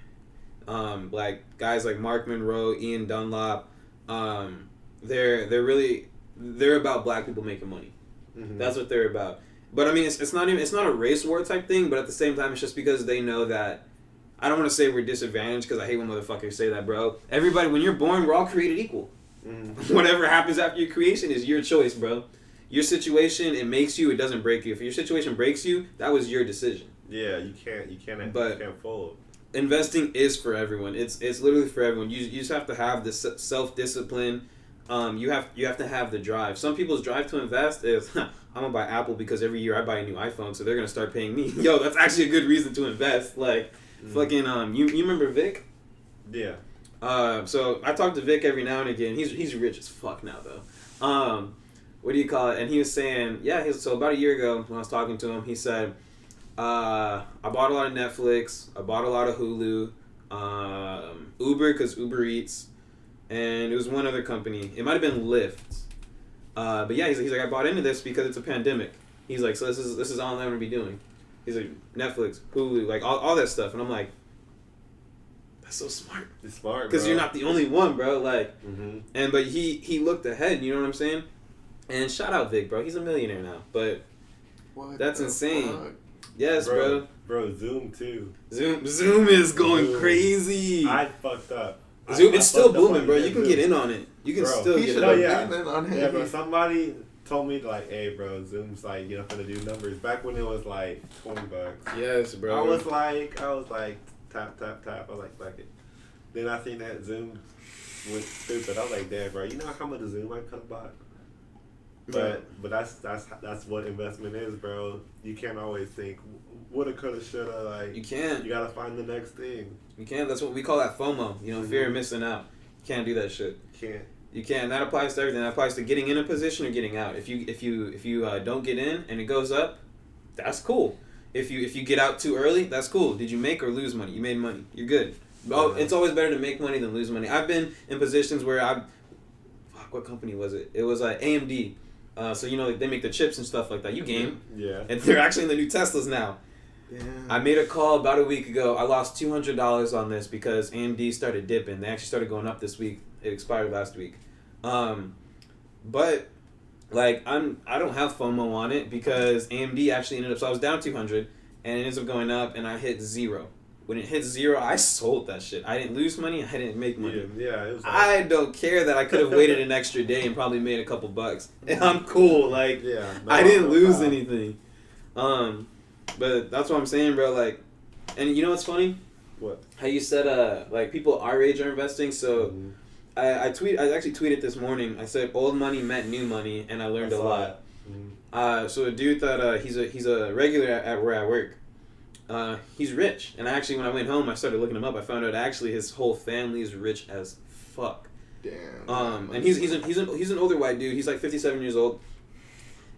Like guys like Mark Monroe, Ian Dunlop. They're about black people making money. Mm-hmm. That's what they're about. But I mean, it's not a race war type thing. But at the same time, it's just because they know that. I don't want to say we're disadvantaged because I hate when motherfuckers say that, bro. Everybody, when you're born, we're all created equal. Mm-hmm. Whatever happens after your creation is your choice, bro. Your situation, it makes you, it doesn't break you. If your situation breaks you, that was your decision. Yeah, you can't fold. Investing is for everyone. It's literally for everyone. You just have to have the self-discipline. You have to have the drive. Some people's drive to invest is, I'm gonna buy Apple because every year I buy a new iPhone, so they're gonna start paying me. Yo, that's actually a good reason to invest. Like, fucking, you remember Vic? Yeah. So I talk to Vic every now and again. He's rich as fuck now though. What do you call it? And he was saying, so about a year ago when I was talking to him, he said, I bought a lot of Netflix, I bought a lot of Hulu, Uber because Uber Eats. And it was one other company. It might have been Lyft. But yeah, he's like, I bought into this because it's a pandemic. He's like, so this is all I'm going to be doing. He's like, Netflix, Hulu, like all that stuff. And I'm like, that's so smart. It's smart, because you're not the only one, bro. Like, but he looked ahead. You know what I'm saying? And shout out Vic, bro. He's a millionaire now. But that's insane. Fuck? Yes, bro. Bro, Zoom too. Zoom is going crazy. I fucked up. Zoom, it's still booming, bro. You can get in on it. You can still get in on it. Yeah, bro. Somebody told me, like, hey, bro, Zoom's like, you're not gonna do numbers. Back when it was like $20. Yes, bro. I was like, tap, tap, tap. I was like, fuck it. Then I seen that Zoom went stupid. I was like, damn, bro, you know how much Zoom I could have bought? But that's what investment is, bro. You can't always think woulda, coulda, shoulda. Like, you can't. You gotta find the next thing. You can't. That's what we call that FOMO. You know, fear of missing out. You can't do that shit. You can't. And that applies to everything. That applies to getting in a position or getting out. If you don't get in and it goes up, that's cool. If you get out too early, that's cool. Did you make or lose money? You made money. You're good. Oh, it's always better to make money than lose money. I've been in positions where what company was it? It was AMD. So you know, like, they make the chips and stuff like that. You game. Yeah. And they're actually in the new Teslas now. Yeah. I made a call about a week ago. I lost $200 on this because AMD started dipping. They actually started going up this week. It expired last week. But like I don't have FOMO on it because AMD actually ended up. So I was down 200 and it ends up going up and I hit 0. When it hit 0, I sold that shit. I didn't lose money. I didn't make money. Yeah. It was like, I don't care that I could have waited an extra day and probably made a couple bucks. And I'm cool. Like, I didn't lose anything. But that's what I'm saying, bro. Like, and you know what's funny? What? How you said, like, people our age are investing. So, I actually tweeted this morning. I said old money meant new money, and I learned a lot. So a dude thought he's a regular at where I work. He's rich, and actually when I went home, I started looking him up. I found out actually his whole family is rich as fuck. Damn. And he's an older white dude. He's like 57 years old,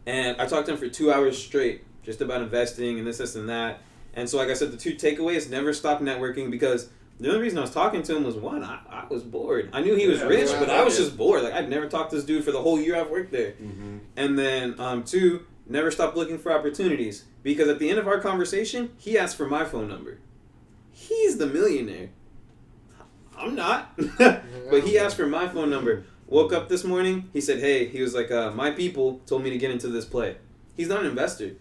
and I talked to him for 2 hours straight, just about investing and this and that. And so, like I said, the two takeaways: never stop networking, because the only reason I was talking to him was, one, I was bored. I knew he was rich, but I was just bored. Like, I'd never talked to this dude for the whole year I've worked there. Mm-hmm. And then, two, never stop looking for opportunities. Because at the end of our conversation, he asked for my phone number. He's the millionaire. I'm not. But he asked for my phone number. Woke up this morning, he said, hey, he was like, my people told me to get into this play. He's not an investor.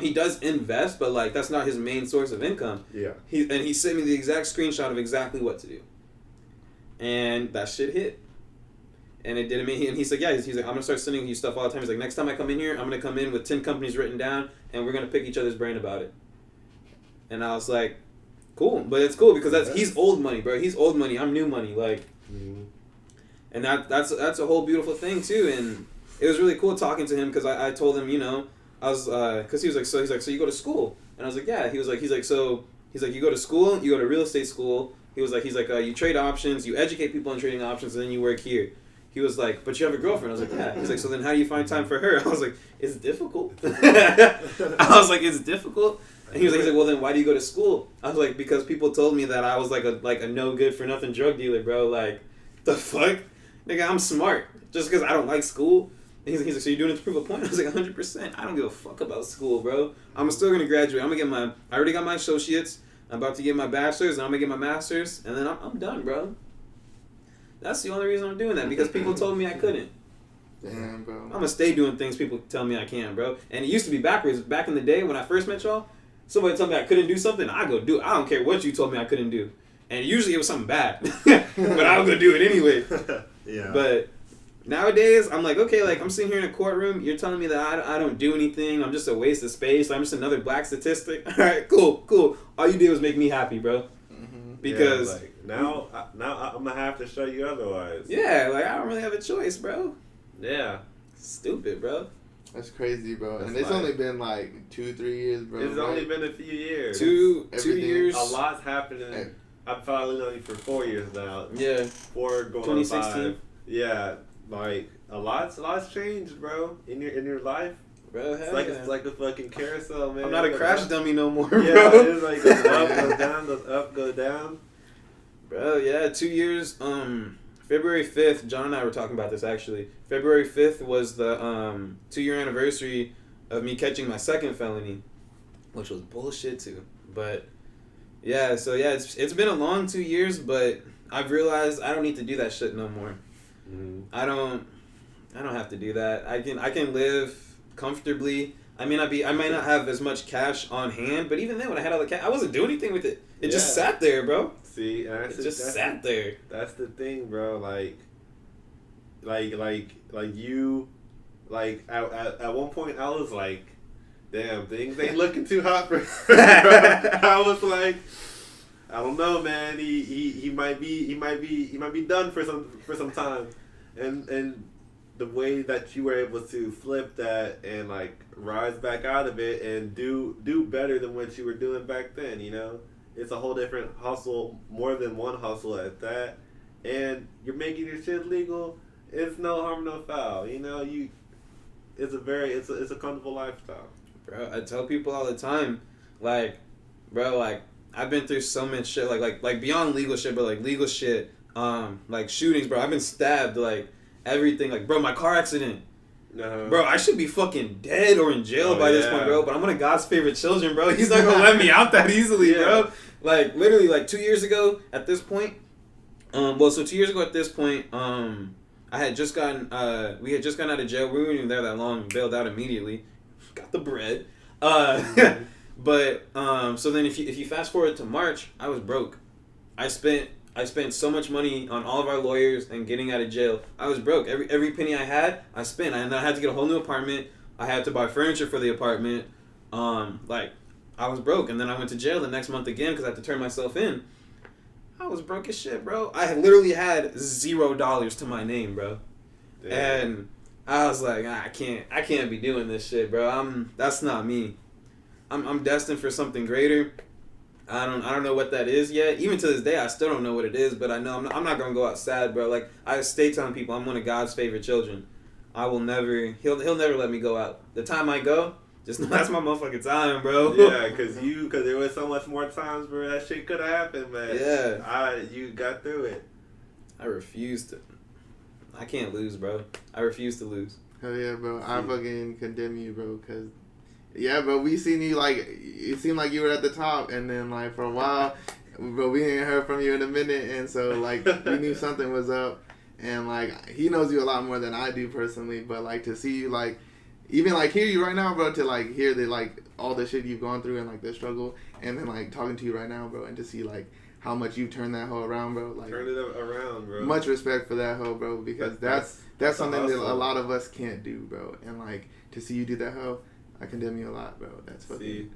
He does invest, but like that's not his main source of income. Yeah. He sent me the exact screenshot of exactly what to do. And that shit hit. And it didn't mean, and he's like, yeah, he's like, I'm gonna start sending you stuff all the time. He's like, next time I come in here, I'm gonna come in with 10 companies written down, and we're gonna pick each other's brain about it. And I was like, cool, but it's cool because he's old money, bro. He's old money. I'm new money, like. Mm-hmm. And that's a whole beautiful thing too. And it was really cool talking to him because I told him, you know, I was because he was like, so you go to school, and I was like, yeah. He's like you go to school, you go to real estate school. He's like you trade options, you educate people on trading options, and then you work here. He was like, but you have a girlfriend. I was like, yeah. He's like, so then how do you find time for her? I was like, it's difficult. I was like, it's difficult. And he's like, well then why do you go to school? I was like, because people told me that I was like a no good for nothing drug dealer, bro. Like, the fuck, nigga, I'm smart just because I don't like school. And he's like, so you're doing it to prove a point? I was like, 100%. I don't give a fuck about school, bro. I'm still gonna graduate. I already got my associates. I'm about to get my bachelor's, and I'm gonna get my master's, and then I'm done, bro. That's the only reason I'm doing that, because people told me I couldn't. Damn, bro. I'm gonna stay doing things people tell me I can, bro. And it used to be backwards. Back in the day when I first met y'all, somebody told me I couldn't do something, I go do it. I don't care what you told me I couldn't do. And usually it was something bad. But I was gonna do it anyway. Yeah. But nowadays, I'm like, okay, like I'm sitting here in a courtroom, you're telling me that I don't do anything, I'm just a waste of space, I'm just another black statistic. Alright, cool. All you did was make me happy, bro. Mm-hmm. Because yeah, like, now I'm gonna have to show you otherwise. yeah, like I don't really have a choice, bro. Yeah. Stupid, bro. That's crazy, bro. That's and it's like, only been like 2-3 years, bro. It's only been a few years. Two Everything- years. A lot's happening. I've probably known you for 4 years now. Yeah. 4 going on 2016. 5. Yeah, like a lot's changed, bro. In your life. Bro, It's like a fucking carousel, man. I'm not a crash dummy no more, Yeah, bro. it's like goes up, goes down, goes up, goes down. Bro, yeah, 2 years. February 5th, John and I were talking about this actually. February 5th was the 2-year anniversary of me catching my second felony, which was bullshit too. But yeah, so yeah, it's been a long 2 years, but I've realized I don't need to do that shit no more. Mm-hmm. I don't have to do that. I can live comfortably. I might not have as much cash on hand, but even then, when I had all the cash, I wasn't doing anything with it. It just sat there, bro. See, and It just sat there. That's the thing, bro. Like you, like at one point I was like, damn, things ain't looking too hot for her, bro. I was like, I don't know, man. He might be done for some time, and the way that you were able to flip that and like rise back out of it and do better than what you were doing back then, you know, it's a whole different hustle, more than one hustle at that, and you're making your shit legal. It's no harm, no foul, you know. It's a comfortable lifestyle. Bro, I tell people all the time, like, bro, like, I've been through so much shit, like beyond legal shit, but like legal shit, like shootings, bro. I've been stabbed, like everything, like, bro, my car accident, bro. I should be fucking dead or in jail by this point, bro. But I'm one of God's favorite children, bro. He's not gonna let me out that easily, bro. Like literally, like 2 years ago at this point, 2 years ago at this point, I had just gotten, we had just gotten out of jail. We weren't even there that long. Bailed out immediately, got the bread. But so then if you fast forward to March, I was broke. I spent so much money on all of our lawyers and getting out of jail. I was broke. Every penny I had, I spent. And then I had to get a whole new apartment. I had to buy furniture for the apartment. Like, I was broke. And then I went to jail the next month again because I had to turn myself in. I was broke as shit, bro. I literally had $0 to my name, bro. Damn. And I was like, I can't be doing this shit, bro. That's not me. I'm destined for something greater. I don't know what that is yet. Even to this day, I still don't know what it is. But I know I'm not gonna go out sad, bro. Like I stay telling people, I'm one of God's favorite children. I will never. He'll never let me go out. The time I go, just know that's my motherfucking time, bro. Yeah, cause there was so much more times where that shit could have happened, man. Yeah. You got through it. I refuse to. I can't lose, bro. I refuse to lose. Hell yeah, bro. I fucking condemn you, bro, cause. Yeah, bro, we seen you, like, it seemed like you were at the top, and then, like, for a while, but we ain't heard from you in a minute, and so, like, we knew something was up, and, like, he knows you a lot more than I do personally, but, like, to see you, like, even, like, hear you right now, bro, to, like, hear the, like, all the shit you've gone through and, like, the struggle, and then, like, talking to you right now, bro, and to see, like, how much you've turned that hoe around, bro. Like, turn it around, bro. Much respect for that hoe, bro, because that's something that a lot of us can't do, bro, and, like, to see you do that hoe, I condemn you a lot, bro. That's fucking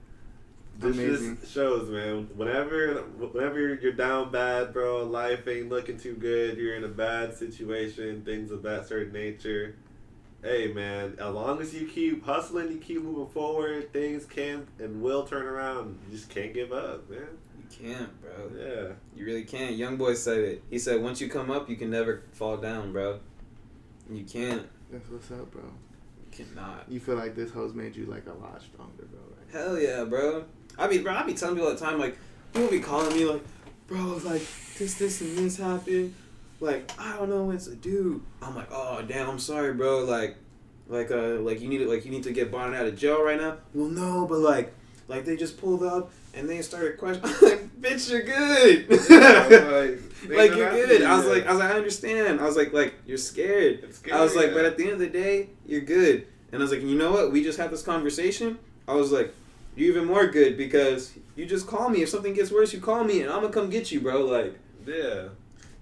amazing. This just shows, man. Whenever you're down bad, bro, life ain't looking too good. You're in a bad situation, things of that certain nature. Hey, man, as long as you keep hustling, you keep moving forward, things can and will turn around. You just can't give up, man. You can't, bro. Yeah. You really can't. Young boy said it. He said, once you come up, you can never fall down, bro. You can't. That's what's up, bro. Cannot. You feel like this hoe's made you like a lot stronger, bro, right? Hell yeah, bro. I be telling people all the time, like, people be calling me like, bro, like, this and this happened. Like, I don't know what to do. I'm like, oh damn, I'm sorry, bro. Like you need to get bonded out of jail right now. Well, no, but like they just pulled up and they started questioning. I'm like, bitch, you're good. Like you're good. I was like, I understand. I was like you're scared. I was like, but at the end of the day, you're good. And I was like, you know what? We just had this conversation. I was like, you're even more good because you just call me. If something gets worse, you call me and I'm gonna come get you, bro. Like, yeah.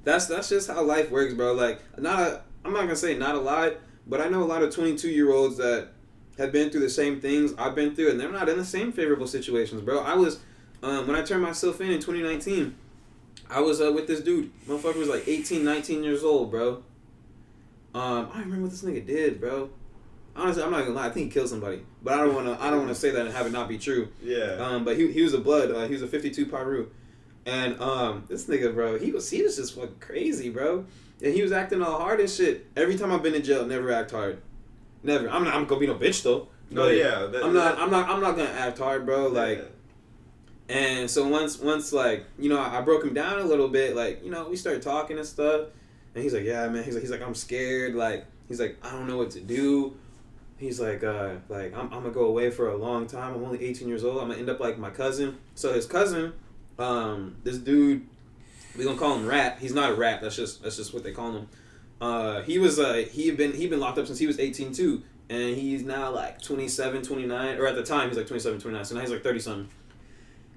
That's just how life works, bro. Like, I'm not gonna say not a lot, but I know a lot of 22-year-olds that have been through the same things I've been through, and they're not in the same favorable situations, bro. I was, when I turned myself in 2019, I was with this dude. Motherfucker was like 18, 19 years old, bro. I don't remember what this nigga did, bro. Honestly, I'm not gonna lie. I think he killed somebody, but I don't wanna say that and have it not be true. Yeah. But he was a blood. He was a 52 Paru. And this nigga, bro, he was just fucking crazy, bro. And he was acting all hard and shit. Every time I've been in jail, never act hard. Never. I'm not gonna be no bitch though. No, yeah. I'm not gonna act hard, bro. Like, yeah. And so once like, you know, I broke him down a little bit. Like, you know, we started talking and stuff. And he's like, yeah, man. He's like, I'm scared. Like, he's like, I don't know what to do. He's like I'm gonna go away for a long time. I'm only 18 years old. I'm gonna end up like my cousin. So his cousin. This dude, we gonna call him Rat. He's not a rat. That's just what they call him. He'd been locked up since he was 18 too, and he's now like 27, 29, or at the time he's like 27, 29. So now he's like 30 something.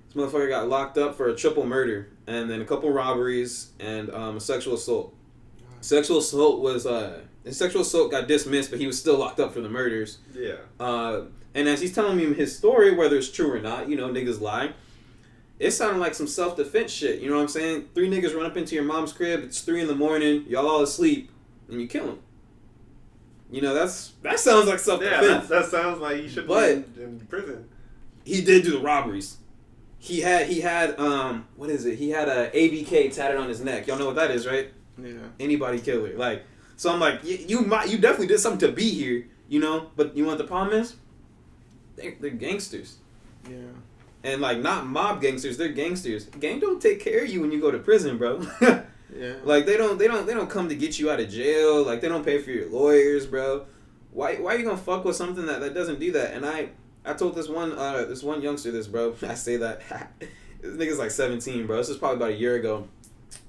This motherfucker got locked up for a triple murder and then a couple robberies and a sexual assault. Sexual assault got dismissed, but he was still locked up for the murders. Yeah. And as he's telling me his story, whether it's true or not, you know, niggas lie. It sounded like some self-defense shit, you know what I'm saying? 3 niggas run up into your mom's crib, it's 3 a.m, y'all all asleep, and you kill them. You know, that sounds like self-defense. Yeah, that sounds like you should be in prison. He did do the robberies. He had what is it? He had a ABK tatted on his neck. Y'all know what that is, right? Yeah. Anybody killer. Like, so I'm like, you definitely did something to be here, you know? But you know what the problem is? They're gangsters. Yeah. And, like, not mob gangsters, they're gangsters. Gang don't take care of you when you go to prison, bro. Yeah. Like, they don't come to get you out of jail. Like, they don't pay for your lawyers, bro. Why are you gonna fuck with something that doesn't do that? And I told this one youngster this, bro. I say that. This nigga's like 17, bro. This is probably about a year ago.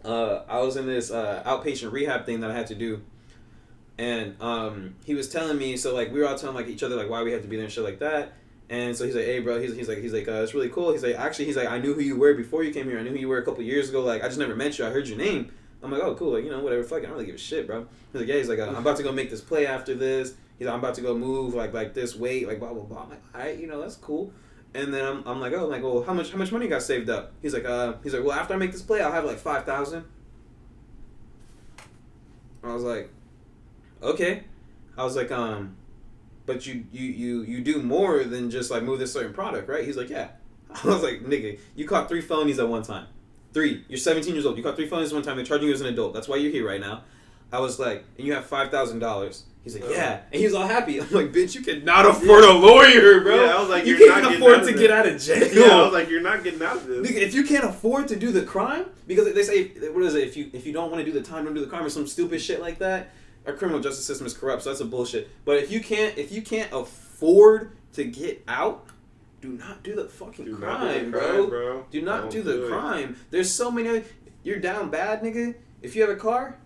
I was in this outpatient rehab thing that I had to do. And he was telling me, so, like, we were all telling, like, each other, like, why we had to be there and shit like that. And so he's like, hey, bro, he's like, it's really cool. He's like, I knew who you were before you came here. I knew who you were a couple years ago. Like, I just never met you. I heard your name. I'm like, oh, cool. Like, you know, whatever. Fuck it. I don't really give a shit, bro. He's like, yeah. He's like, I'm about to go make this play after this. He's like, I'm about to go move like this weight, like blah blah blah. I'm like, all right, you know, that's cool. And then I'm like, well, how much money you got saved up? He's like, well, after I make this play, I'll have like 5,000. I was like, okay. I was like, but you do more than just like move this certain product, right? He's like, yeah. I was like, nigga, you caught 3 felonies at one time. 3. You're 17 years old. You caught 3 felonies at one time. They're charging you as an adult. That's why you're here right now. I was like, and you have $5,000. He's like, yeah. And he was all happy. I'm like, bitch, you cannot afford a lawyer, bro. Yeah, I was like, you can't even afford to get out of jail. Yeah, I was like, you're not getting out of this. Nigga, if you can't afford to do the crime, because they say, what is it? If you don't want to do the time, don't do the crime, or some stupid shit like that. Our criminal justice system is corrupt, so that's a bullshit. But if you can't afford to get out, do not do the fucking crime, bro. Do not do the crime. There's so many. You're down bad, nigga. If you have a car,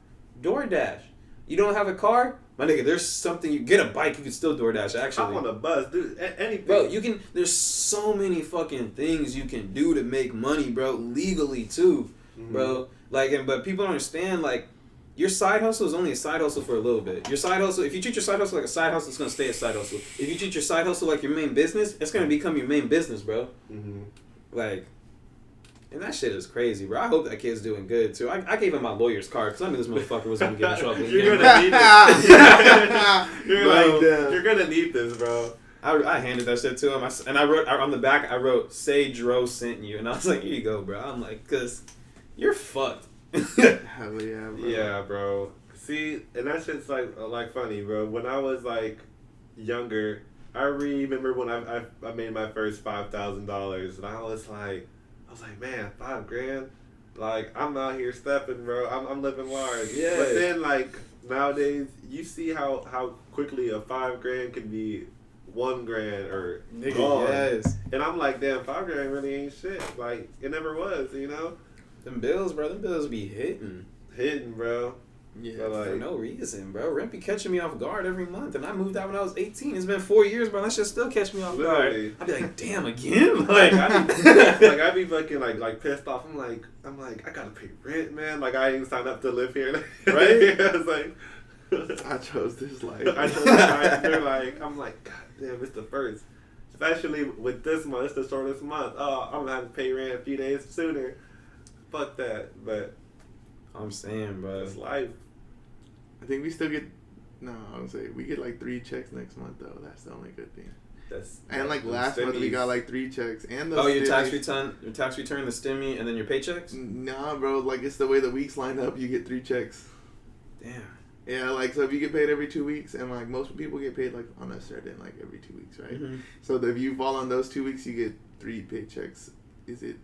DoorDash. You don't have a car, my nigga. There's something. You get a bike, you can still DoorDash. Actually, I'm on a bus, dude. Anything, bro. You can. There's so many fucking things you can do to make money, bro. Legally too, bro. Like, but people don't understand. Like, your side hustle is only a side hustle for a little bit. Your side hustle, if you treat your side hustle like a side hustle, it's gonna stay a side hustle. If you treat your side hustle like your main business, it's gonna become your main business, bro. Like, and that shit is crazy, bro. I hope that kid's doing good too. I gave him my lawyer's card because I knew this motherfucker was gonna get in trouble. You're gonna need this. You're gonna need this, bro. I handed that shit to him, and I wrote on the back. I wrote, "Say DRO sent you," and I was like, "Here you go, bro." I'm like, "Cause you're fucked." Hell yeah, bro. Yeah, bro. See, and that shit's like funny, bro. When I was like younger, I remember when I made my first $5,000, and I was like, man, $5,000. Like, I'm out here stepping, bro. I'm living large. Yeah. But then like nowadays, you see how quickly a $5,000 can be $1,000 or Nigga, gone. yes. And I'm like, damn, $5,000 really ain't shit. Like, it never was, you know. Them bills, bro. Them bills be hitting, bro. Yeah, but like, for no reason, bro. Rent be catching me off guard every month, and I moved out when I was 18. It's been 4 years, bro. That shit still catch me off guard. I'd be like, damn, again? Like, I'd be fucking like pissed off. I'm like, I gotta pay rent, man. Like, I ain't signed up to live here, right? I was like, I chose this life. They're like, I'm like, god damn, it's the first. Especially with this month, it's the shortest month. Oh, I'm gonna have to pay rent a few days sooner. Fuck that, but I'm saying, bro, it's life. I think we still get. No, I would say we get like 3 checks next month though. That's the only good thing. And like last month we got like 3 checks and the. Oh, your tax return, the stimmy, and then your paychecks. Nah, bro. Like, it's the way the weeks line up. You get 3 checks. Damn. Yeah, like, so if you get paid every 2 weeks, and like most people get paid like on a certain like every 2 weeks, right? Mm-hmm. So if you fall on those 2 weeks, you get 3 paychecks. Is it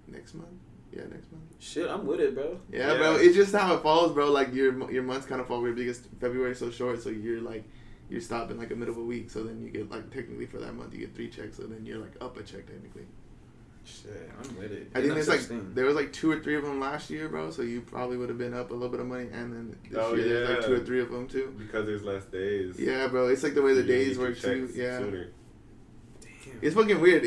next month? Yeah, next month. Shit, I'm with it, bro. Yeah, bro. It's just how it falls, bro. Like your months kind of fall weird because February's so short, so you're stopping like a middle of a week, so then you get like technically for that month you get 3 checks, so then you're like up a check technically. Shit, I'm with it. I think there's like there was like 2 or 3 of them last year, bro. So you probably would have been up a little bit of money, and then this year there's like 2 or 3 of them too. Because there's less days. Yeah, bro. It's like the way the days work too. Yeah. Sooner. Damn. It's It's fucking weird.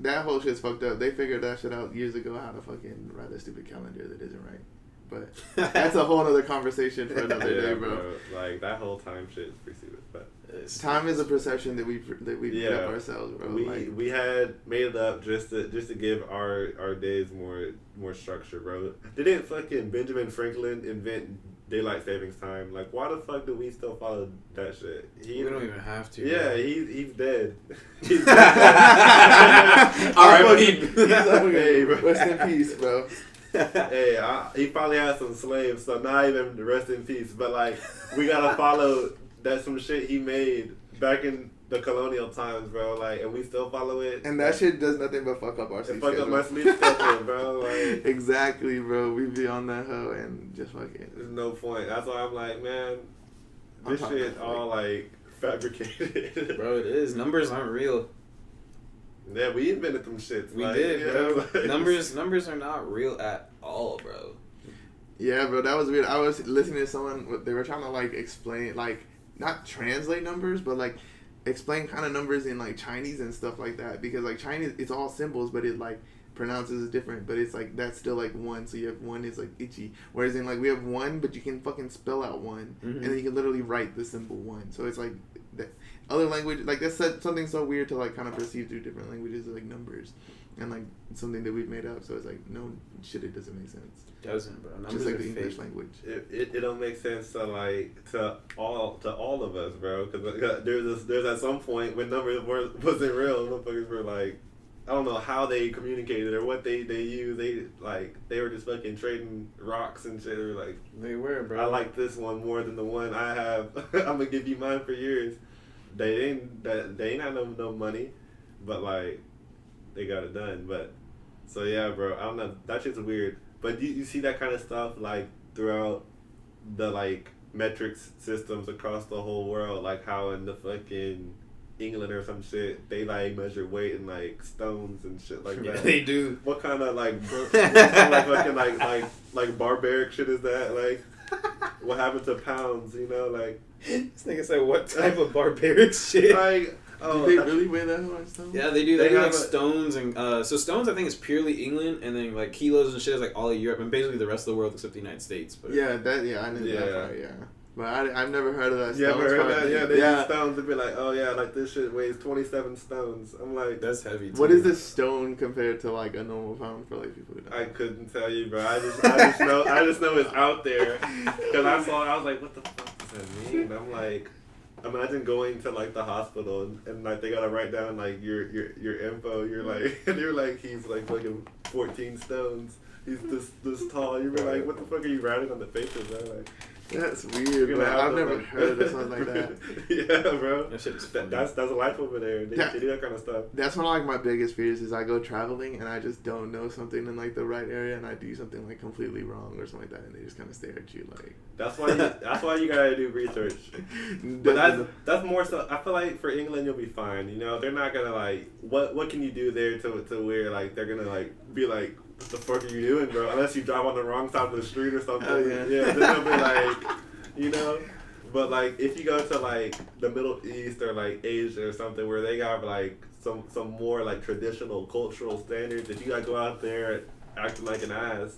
That whole shit's fucked up. They figured that shit out years ago how to fucking write a stupid calendar that isn't right. But that's a whole other conversation for another day, bro. Like, that whole time shit is pretty stupid. But time is a perception that we put up ourselves, bro. We had made it up just to give our days more structure, bro. Didn't fucking Benjamin Franklin invent daylight savings time? Like, why the fuck do we still follow that shit? We don't even have to. Yeah, bro. he's dead. He's dead. R.I.P. Hey, rest in peace, bro. Hey, he probably had some slaves, so not even rest in peace. But like, we gotta follow that some shit he made back in the colonial times, bro. Like, and we still follow it. And that shit does nothing but fuck up our sleep schedule. Fuck up my sleep schedule, bro. Like, exactly, bro. We be on that hoe and just fucking. There's no point. That's why I'm like, man, this shit all like fabricated. Bro, it is. Numbers aren't real. Yeah, we invented them shits. We like, did, bro. Like, Numbers are not real at all, bro. Yeah, bro, that was weird. I was listening to someone. They were trying to like explain, like not translate numbers, but like explain kind of numbers in like Chinese and stuff like that. Because like Chinese, it's all symbols, but pronounces it different, but it's like that's still like one. So you have one is like ichi, whereas in like we have one, but you can fucking spell out one, and then you can literally write the symbol one. So it's like that other language, like that's something so weird to like kind of perceive through different languages, like numbers, and like something that we've made up. So it's like no shit, it doesn't make sense. Doesn't, bro. Numbers just like are the English fake. language. It don't make sense to like to all of us, bro. Because there's at some point when numbers wasn't real, motherfuckers were like, I don't know how they communicated or what they used. They were just fucking trading rocks and shit. They were like, They were, bro. I like this one more than the one I have. I'm gonna give you mine for yours. They ain't had no money, but like they got it done. But so yeah, bro. I don't know. That shit's weird. But you see that kind of stuff like throughout the like metrics systems across the whole world, like how in the fucking England or some shit they like measure weight in like stones and shit like that. They do. What kind of like what kind of fucking like barbaric shit is that? Like what happened to pounds? You know, like this nigga said what type of barbaric shit? Like do they really weigh that much stones? Yeah, they do. They They do have like stones and so stones I think is purely England, and then like kilos and shit is like all of Europe and basically the rest of the world except the United States. But I knew that part, yeah. But I've never heard of that. You ever heard that? Yeah, they yeah. use stones to be like, oh yeah, like this shit weighs 27 stones. I'm like, that's heavy. Too. What is this stone compared to like a normal pound for like people who don't I couldn't tell you, bro. I just know it's out there. Cause I was like, what the fuck does that mean? I'm like, imagine going to like the hospital and like they gotta write down like your info. You're like, and you're like, he's like fucking 14 stones. He's this tall. You're like, what the fuck are you writing on the paper, bro? Like, that's weird, bro. I've never heard of something like that. Yeah, bro. That shit is That's a life over there. They do that kind of stuff. That's one of like my biggest fears is I go traveling and I just don't know something in like the right area and I do something like completely wrong or something like that and they just kind of stare at you like. That's why you gotta do research. But that's more so. I feel like for England you'll be fine. You know, they're not gonna like what can you do there to where like they're gonna like be like, what the fuck are you doing, bro? Unless you drive on the wrong side of the street or something. Oh, yeah. Yeah, then they'll be like, you know. But like if you go to like the Middle East or like Asia or something where they got like some more like traditional cultural standards, if you gotta go out there acting like an ass,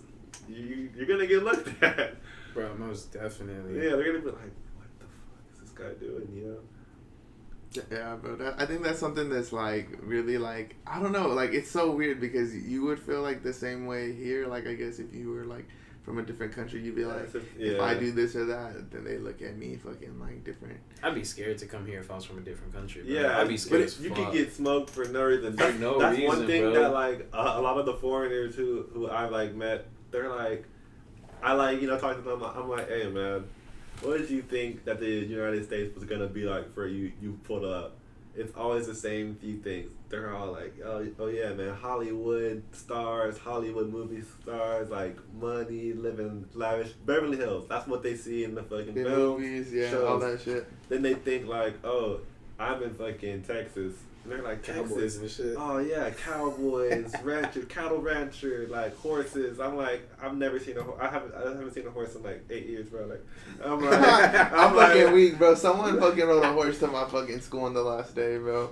you're gonna get looked at. Bro, most definitely. Yeah, they're gonna be like, what the fuck is this guy doing? You know. Yeah, bro. I think that's something that's like really like I don't know. Like it's so weird because you would feel like the same way here. Like I guess if you were like from a different country, you'd be like, if I do this or that, then they look at me fucking like different. I'd be scared to come here if I was from a different country. Bro. Yeah, I'd be scared. But you could get smoked for no reason. For no that's reason, one thing bro. that like a lot of the foreigners who I like met, they're like, I like talk to them. I'm like, hey man, what did you think that the United States was gonna be like for you? You pulled up. It's always the same few things. They're all like, oh yeah, man, Hollywood stars, Hollywood movie stars, like money, living lavish. Beverly Hills, that's what they see in the fucking In films, movies, yeah, shows. all that shit. Then they think like, oh, I'm in fucking Texas. And they're like, Cowboys Texas. and shit. Oh yeah, cowboys, rancher, cattle rancher, like horses. I'm like, I've never seen a horse. I haven't seen a horse in like 8 years, bro. Like, I'm like, I'm fucking weak, bro. Someone fucking rode a horse to my fucking school on the last day, bro.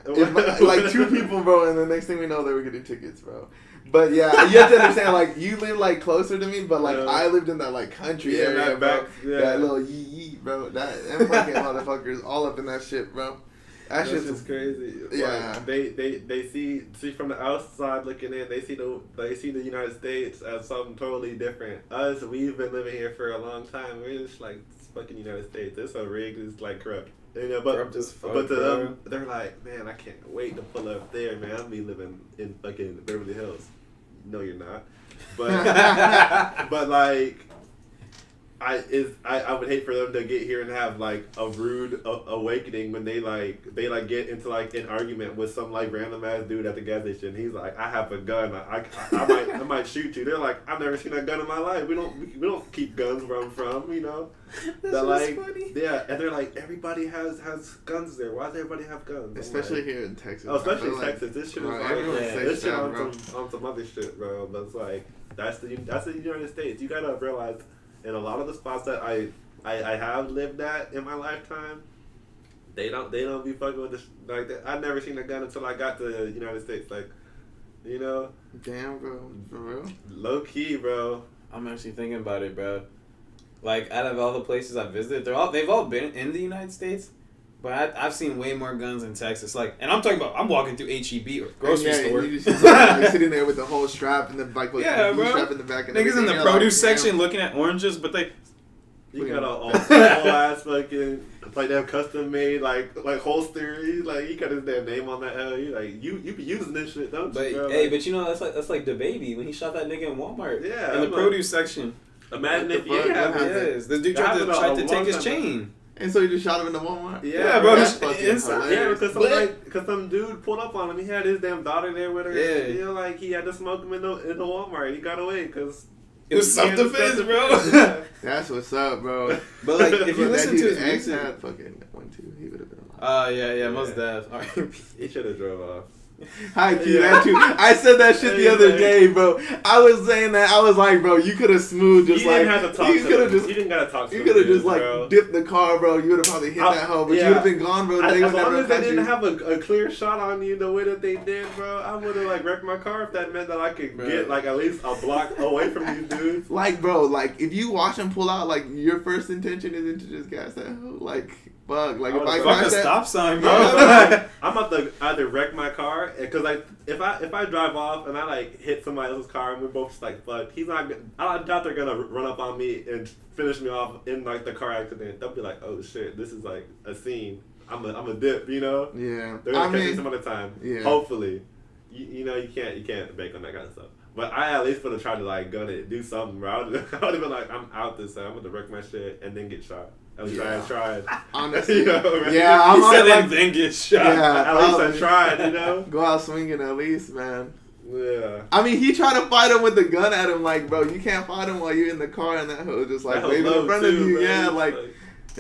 Like 2 people, bro, and the next thing we know, they were getting tickets, bro. But yeah, you have to understand, like, you live like closer to me, but like I lived in that like country area, bro. That little yee, bro. Them fucking motherfuckers all up in that shit, bro. That shit's just crazy. Yeah, like, they see from the outside looking in, they see the United States as something totally different. Us, we've been living here for a long time. We're just like, it's fucking United States. It's so rigged. It's like corrupt. Corrupt as fuck, but to them, they're like, man, I can't wait to pull up there, man. I'll be living in fucking Beverly Hills. No, you're not. But but like. I would hate for them to get here and have like a rude awakening when they get into like an argument with some like random ass dude at the gas station. He's like, I have a gun. I might shoot you. They're like, I've never seen a gun in my life. We don't keep guns where I'm from. You know. That's like funny. Yeah, and they're like, everybody has guns there. Why does everybody have guns? Especially here in Texas. Oh, especially like, Texas. This shit is this shit on some other shit, bro. But it's like that's the United States. You gotta realize. In a lot of the spots that I have lived at in my lifetime, they don't be fucking with this like that. I've never seen a gun until I got to the United States. Like You know? Damn, bro. For real? Low key, bro. I'm actually thinking about it, bro. Like, out of all the places I've visited, they've all been in the United States, but I've seen way more guns in Texas. Like, and I'm talking about, I'm walking through HEB or grocery store. You just, like, sitting there with the whole strap in the back, with yeah, the bro. strap in the back. And niggas in the like, produce damn. section looking at oranges, but they. You got a whole ass fucking like that custom made like holster. You got his damn name on that hell. You be using this shit, don't but, you? Bro? Hey, but you know that's like the baby when he shot that nigga in Walmart. Yeah, in the produce section. Imagine if you Yes, the dude tried to take his chain. And so you just shot him in the Walmart? Yeah, bro. That's fucking Inside. hilarious. Yeah, because some dude pulled up on him. He had his damn daughter there with her. Yeah. You know, like he had to smoke him in the Walmart. He got away because it was self-defense, bro. That's what's up, bro. But like, if you But listen that to his dude ex music, had fucking 1-2, he would have been alive. yeah, most def. he should have drove off. High key, that too. I said that shit the other day, bro. I was saying that. I was like, bro, you could have smooth just You like. didn't have to talk you could have just. You didn't gotta talk to You him, could have just dude, like bro. dipped the car, bro. You would have probably hit that hoe, but you would have been gone, bro. They As would long never as they catch didn't you. have a clear shot on you the way that they did, bro, I would have like wrecked my car if that meant that I could get like at least a block away from these dudes. Like, bro, like if you watch him pull out, like your first intention isn't to just gas that hoe. Like, fuck, like if I Fuck crash a that, stop sign, bro. I'm about to either wreck my car because like if I drive off and I like hit somebody else's car and we're both just like fuck, he's not. I doubt they're gonna run up on me and finish me off in like the car accident. They'll be like, oh shit, this is like a scene. I'm a dip, you know. yeah. They're gonna catch me some other time. Yeah. Hopefully, you know you can't bank on that kind of stuff. But I at least would have tried to like gun it, do something, bro. I would have been like, I'm out this time. I'm gonna wreck my shit and then get shot. At least I tried. Honestly, You know, right? yeah, He I'm said like, and then get shot. yeah, At least probably. I tried, you know. Go out swinging at least, man. Yeah. I mean, he tried to fight him with the gun at him, like, bro, you can't fight him while you're in the car and that hoe just like That was waving in low, front of too, you. man. Yeah, It's like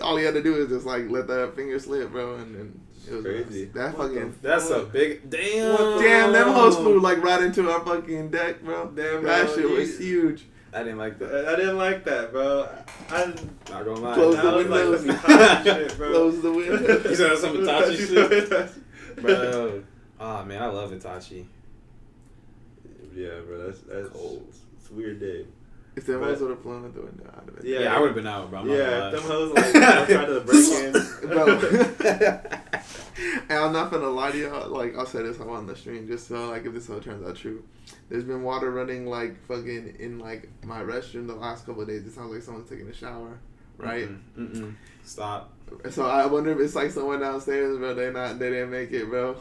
all he had to do is just like let that finger slip, bro, and then it was crazy. That fucking. That's a big damn. Damn, them hoes flew like right into our fucking deck, bro. Damn, that bro, shit was huge. I didn't like that. I didn't like that, bro. I Not gonna lie. Close that the was windows. like some Hitachi shit, bro. Close the window. You said that's some Hitachi shit? Bro. Oh man, I love Hitachi. Yeah, bro. That's Cold. It's a weird day. If them hoes would have flown out the window, I'd have been. Yeah. Yeah, I would have been out, bro. I'm not Yeah, gonna if them lie. hoes like tried to break in. Bro. And I'm not gonna lie to y'all, like, I'll say this on the stream, just so, like, if this all turns out true. There's been water running, like, fucking in, like, my restroom the last couple of days. It sounds like someone's taking a shower, right? Mm-mm. Stop. So I wonder if it's, like, someone downstairs, bro, they didn't make it, bro.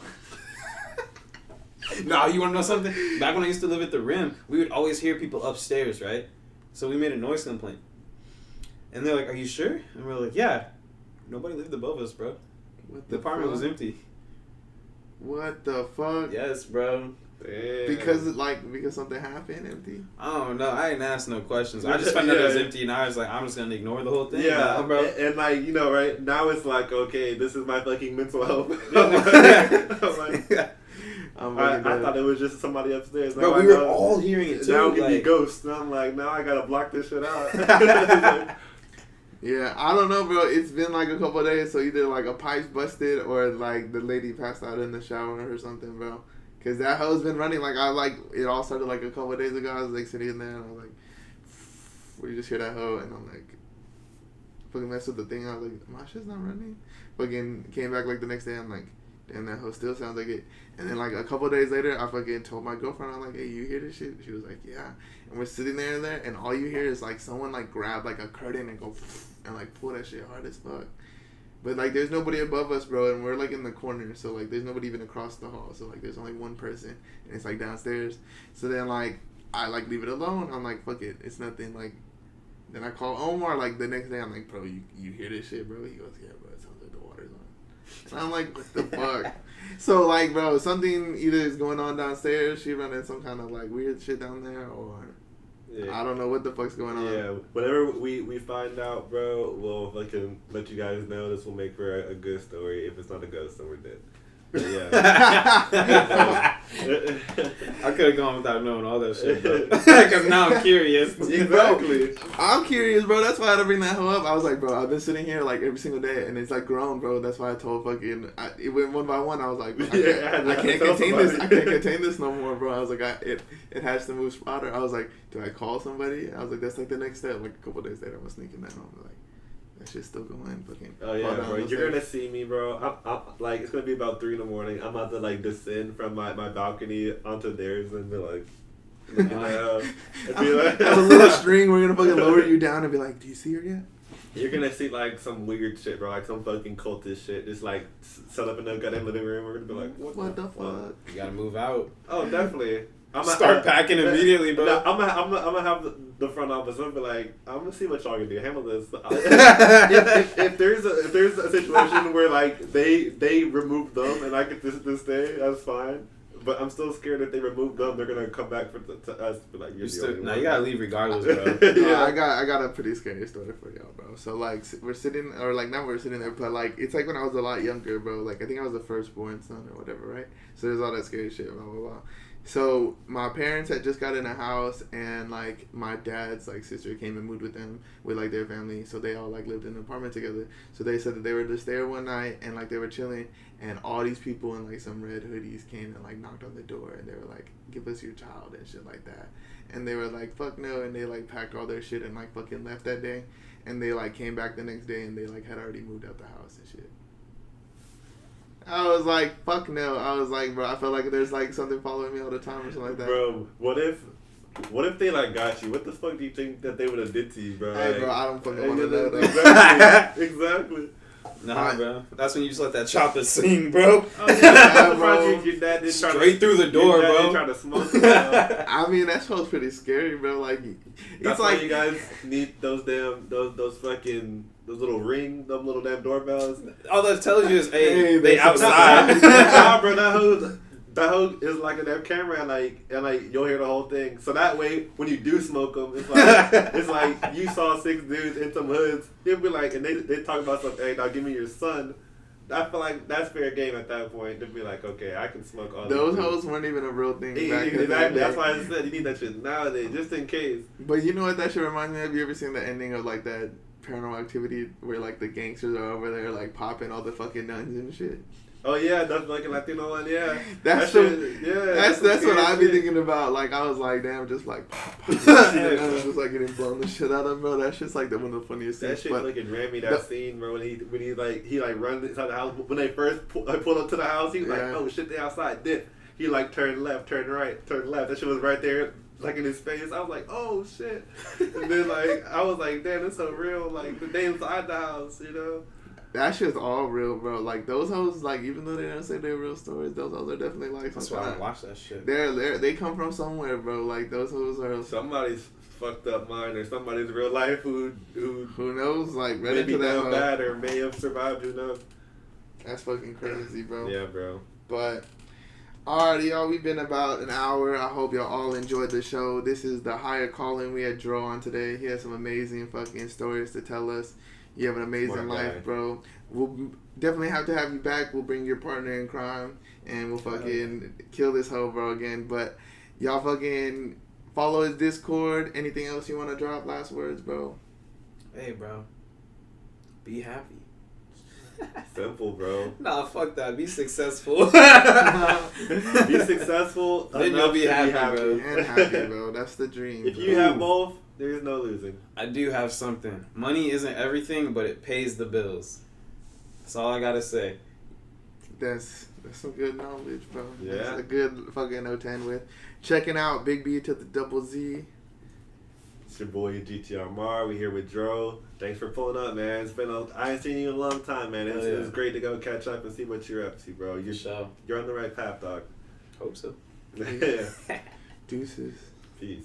No, you wanna know something? Back when I used to live at the Rim, we would always hear people upstairs, right? So we made a noise complaint. And they're like, are you sure? And we're like, yeah. Nobody lived above us, bro. What The apartment was empty. What the fuck? Yes, bro. Damn. Because something happened empty? I don't know. I didn't ask no questions. I just found out it was empty, and I was like, I'm just gonna ignore the whole thing. Yeah, Nah, bro. and like, you know, right now it's like, okay, this is my fucking mental health. I'm like, I thought it was just somebody upstairs. Bro, Now we I were know- all hearing it too. Now it could be like- ghosts. And I'm like, now I gotta block this shit out. Yeah, I don't know, bro. It's been like a couple of days, so either like a pipe's busted or like the lady passed out in the shower or something, bro. Cause that hoe's been running. Like it all started like a couple of days ago. I was like sitting there and I was like, we just hear that hoe, and I'm like, fucking messed with the thing. I was like, my shit's not running. Fucking came back like the next day. I'm like, damn, that hoe still sounds like it. And then like a couple of days later, I fucking told my girlfriend, I'm like, hey, you hear this shit? She was like, yeah. And we're sitting there, and all you hear is like someone like grab like a curtain and go and like pull that shit hard as fuck. But like there's nobody above us, bro, and we're like in the corner, so like there's nobody even across the hall. So like there's only one person, and it's like downstairs. So then like I like leave it alone. I'm like, fuck it, it's nothing. Like then I call Omar like the next day. I'm like, bro, you hear this shit, bro? He goes, yeah, bro, it sounds like the water's on. And I'm like, what the fuck? So like, bro, something either is going on downstairs. She running some kind of like weird shit down there, or Yeah. I don't know what the fuck's going on. Yeah, whenever we find out, bro, we'll fucking let you guys know. This will make for a good story. If it's not a ghost, then we're dead. Yeah. I could have gone without knowing all that shit, bro. Because now I'm curious. Exactly. I'm curious, bro. That's why I had to bring that hoe up. I was like, bro, I've been sitting here like every single day, and it's like grown, bro. That's why I told fucking. It went one by one. I was like, I can't contain this. I can't contain this no more, bro. I was like, it has to move spotter. I was like, do I call somebody? I was like, that's like the next step. Like a couple days later, I was sneaking that home. Like, that shit's still going. Fucking. Oh yeah, bro. You're gonna see me, bro. I'm like, it's gonna be about 3 a.m. I'm about to like descend from my balcony onto theirs and be like. Have a little string. We're gonna fucking lower you down and be like, "Do you see her yet?" You're gonna see like some weird shit, bro. Like some fucking cultist shit. Just like set up in the goddamn living room. We're gonna be like, "What the fuck?" You gotta move out. Oh, definitely. Start packing immediately, bro. I'm gonna have the front office. I'm gonna be like, I'm gonna see what y'all can do. Handle this. if there's a situation where like they remove them and I get to stay, that's fine. But I'm still scared if they remove them, they're gonna come back to us. Be like, you gotta leave regardless, bro. Yeah, I got a pretty scary story for y'all, bro. So like we're sitting, or like not we're sitting there, but like it's like when I was a lot younger, bro. Like I think I was the firstborn son or whatever, right? So there's all that scary shit, blah blah blah. So my parents had just got in a house, and like my dad's like sister came and moved with them with like their family. So they all like lived in an apartment together. So they said that they were just there one night and like they were chilling, and all these people in like some red hoodies came and like knocked on the door, and they were like, "Give us your child" and shit like that. And they were like, "Fuck no," and they like packed all their shit and like fucking left that day. And they like came back the next day and they like had already moved out the house and shit. I was like, fuck no. I was like, bro, I felt like there's like something following me all the time or something like that. Bro, what if they like got you? What the fuck do you think that they would have did to you, bro? Hey, like, bro, I don't fucking want to know that. Exactly. Nah, bro. That's when you just let that chopper sing, bro. Oh, yeah, bro. Your dad did straight through the door, bro. Trying to smoke it, bro. I mean, that show's pretty scary, bro. Like, that's why you guys need those little them little damn doorbells. All that tells you is, hey, they outside. Nah, bro, that hoe is like a damn camera, and like you'll hear the whole thing. So that way, when you do smoke them, it's like you saw 6 dudes in some hoods. You'll be like, and they talk about something. Hey, now give me your son. I feel like that's fair game at that point to be like, okay, I can smoke all those hoes weren't even a real thing. Exactly. That's why I said you need that shit nowadays, just in case. But you know what that shit reminds me of? You ever seen the ending of like that Paranormal Activity where like the gangsters are over there like popping all the fucking nuns and shit? Oh yeah, that's like a Latino one. Yeah, that's what I be thinking about. Like I was like, damn, just like just like getting blown the shit out of, bro. That shit's like one of the funniest things. That shit fucking ran me. That scene, bro, when he runs inside the house. When they first pulled up to the house, he was like, oh shit, they outside. Dip. He like turned left, turned right, turned left. That shit was right there, like in his face. I was like, oh shit. And then like I was like, damn, it's so real. Like they inside the house, you know. That shit's all real, bro. Like those hoes, like even though they don't say they're real stories, those hoes are definitely like. That's why I don't watch that shit. They come from somewhere, bro. Like those hoes are somebody's fucked up mind, or somebody's real life who knows, like read maybe into that done bad or may have survived. Who knows? That's fucking crazy, bro. Yeah, bro. But alrighty, y'all. We've been about an hour. I hope y'all all enjoyed the show. This is the higher calling. We had DRO on today. He has some amazing fucking stories to tell us. You have an amazing life, bro. We'll definitely have to have you back. We'll bring your partner in crime, and we'll fucking kill this hoe, bro, again. But y'all fucking follow his Discord. Anything else you want to drop? Last words, bro. Hey, bro. Be happy. Simple, bro. Nah, fuck that. Be successful. Be successful. Then you'll be happy, bro. And happy, bro. That's the dream. If you have both, there's no losing. I do have something. Money isn't everything, but it pays the bills. That's all I gotta say. That's some good knowledge, bro. Yeah. That's a good fucking O10 with. Checking out Big B to the double Z. It's your boy GTR Mar. We here with DRO. Thanks for pulling up, man. I ain't seen you in a long time, man. It's great to go catch up and see what you're up to, bro. You're on the right path, dog. Hope so. Yeah. Deuces. Peace.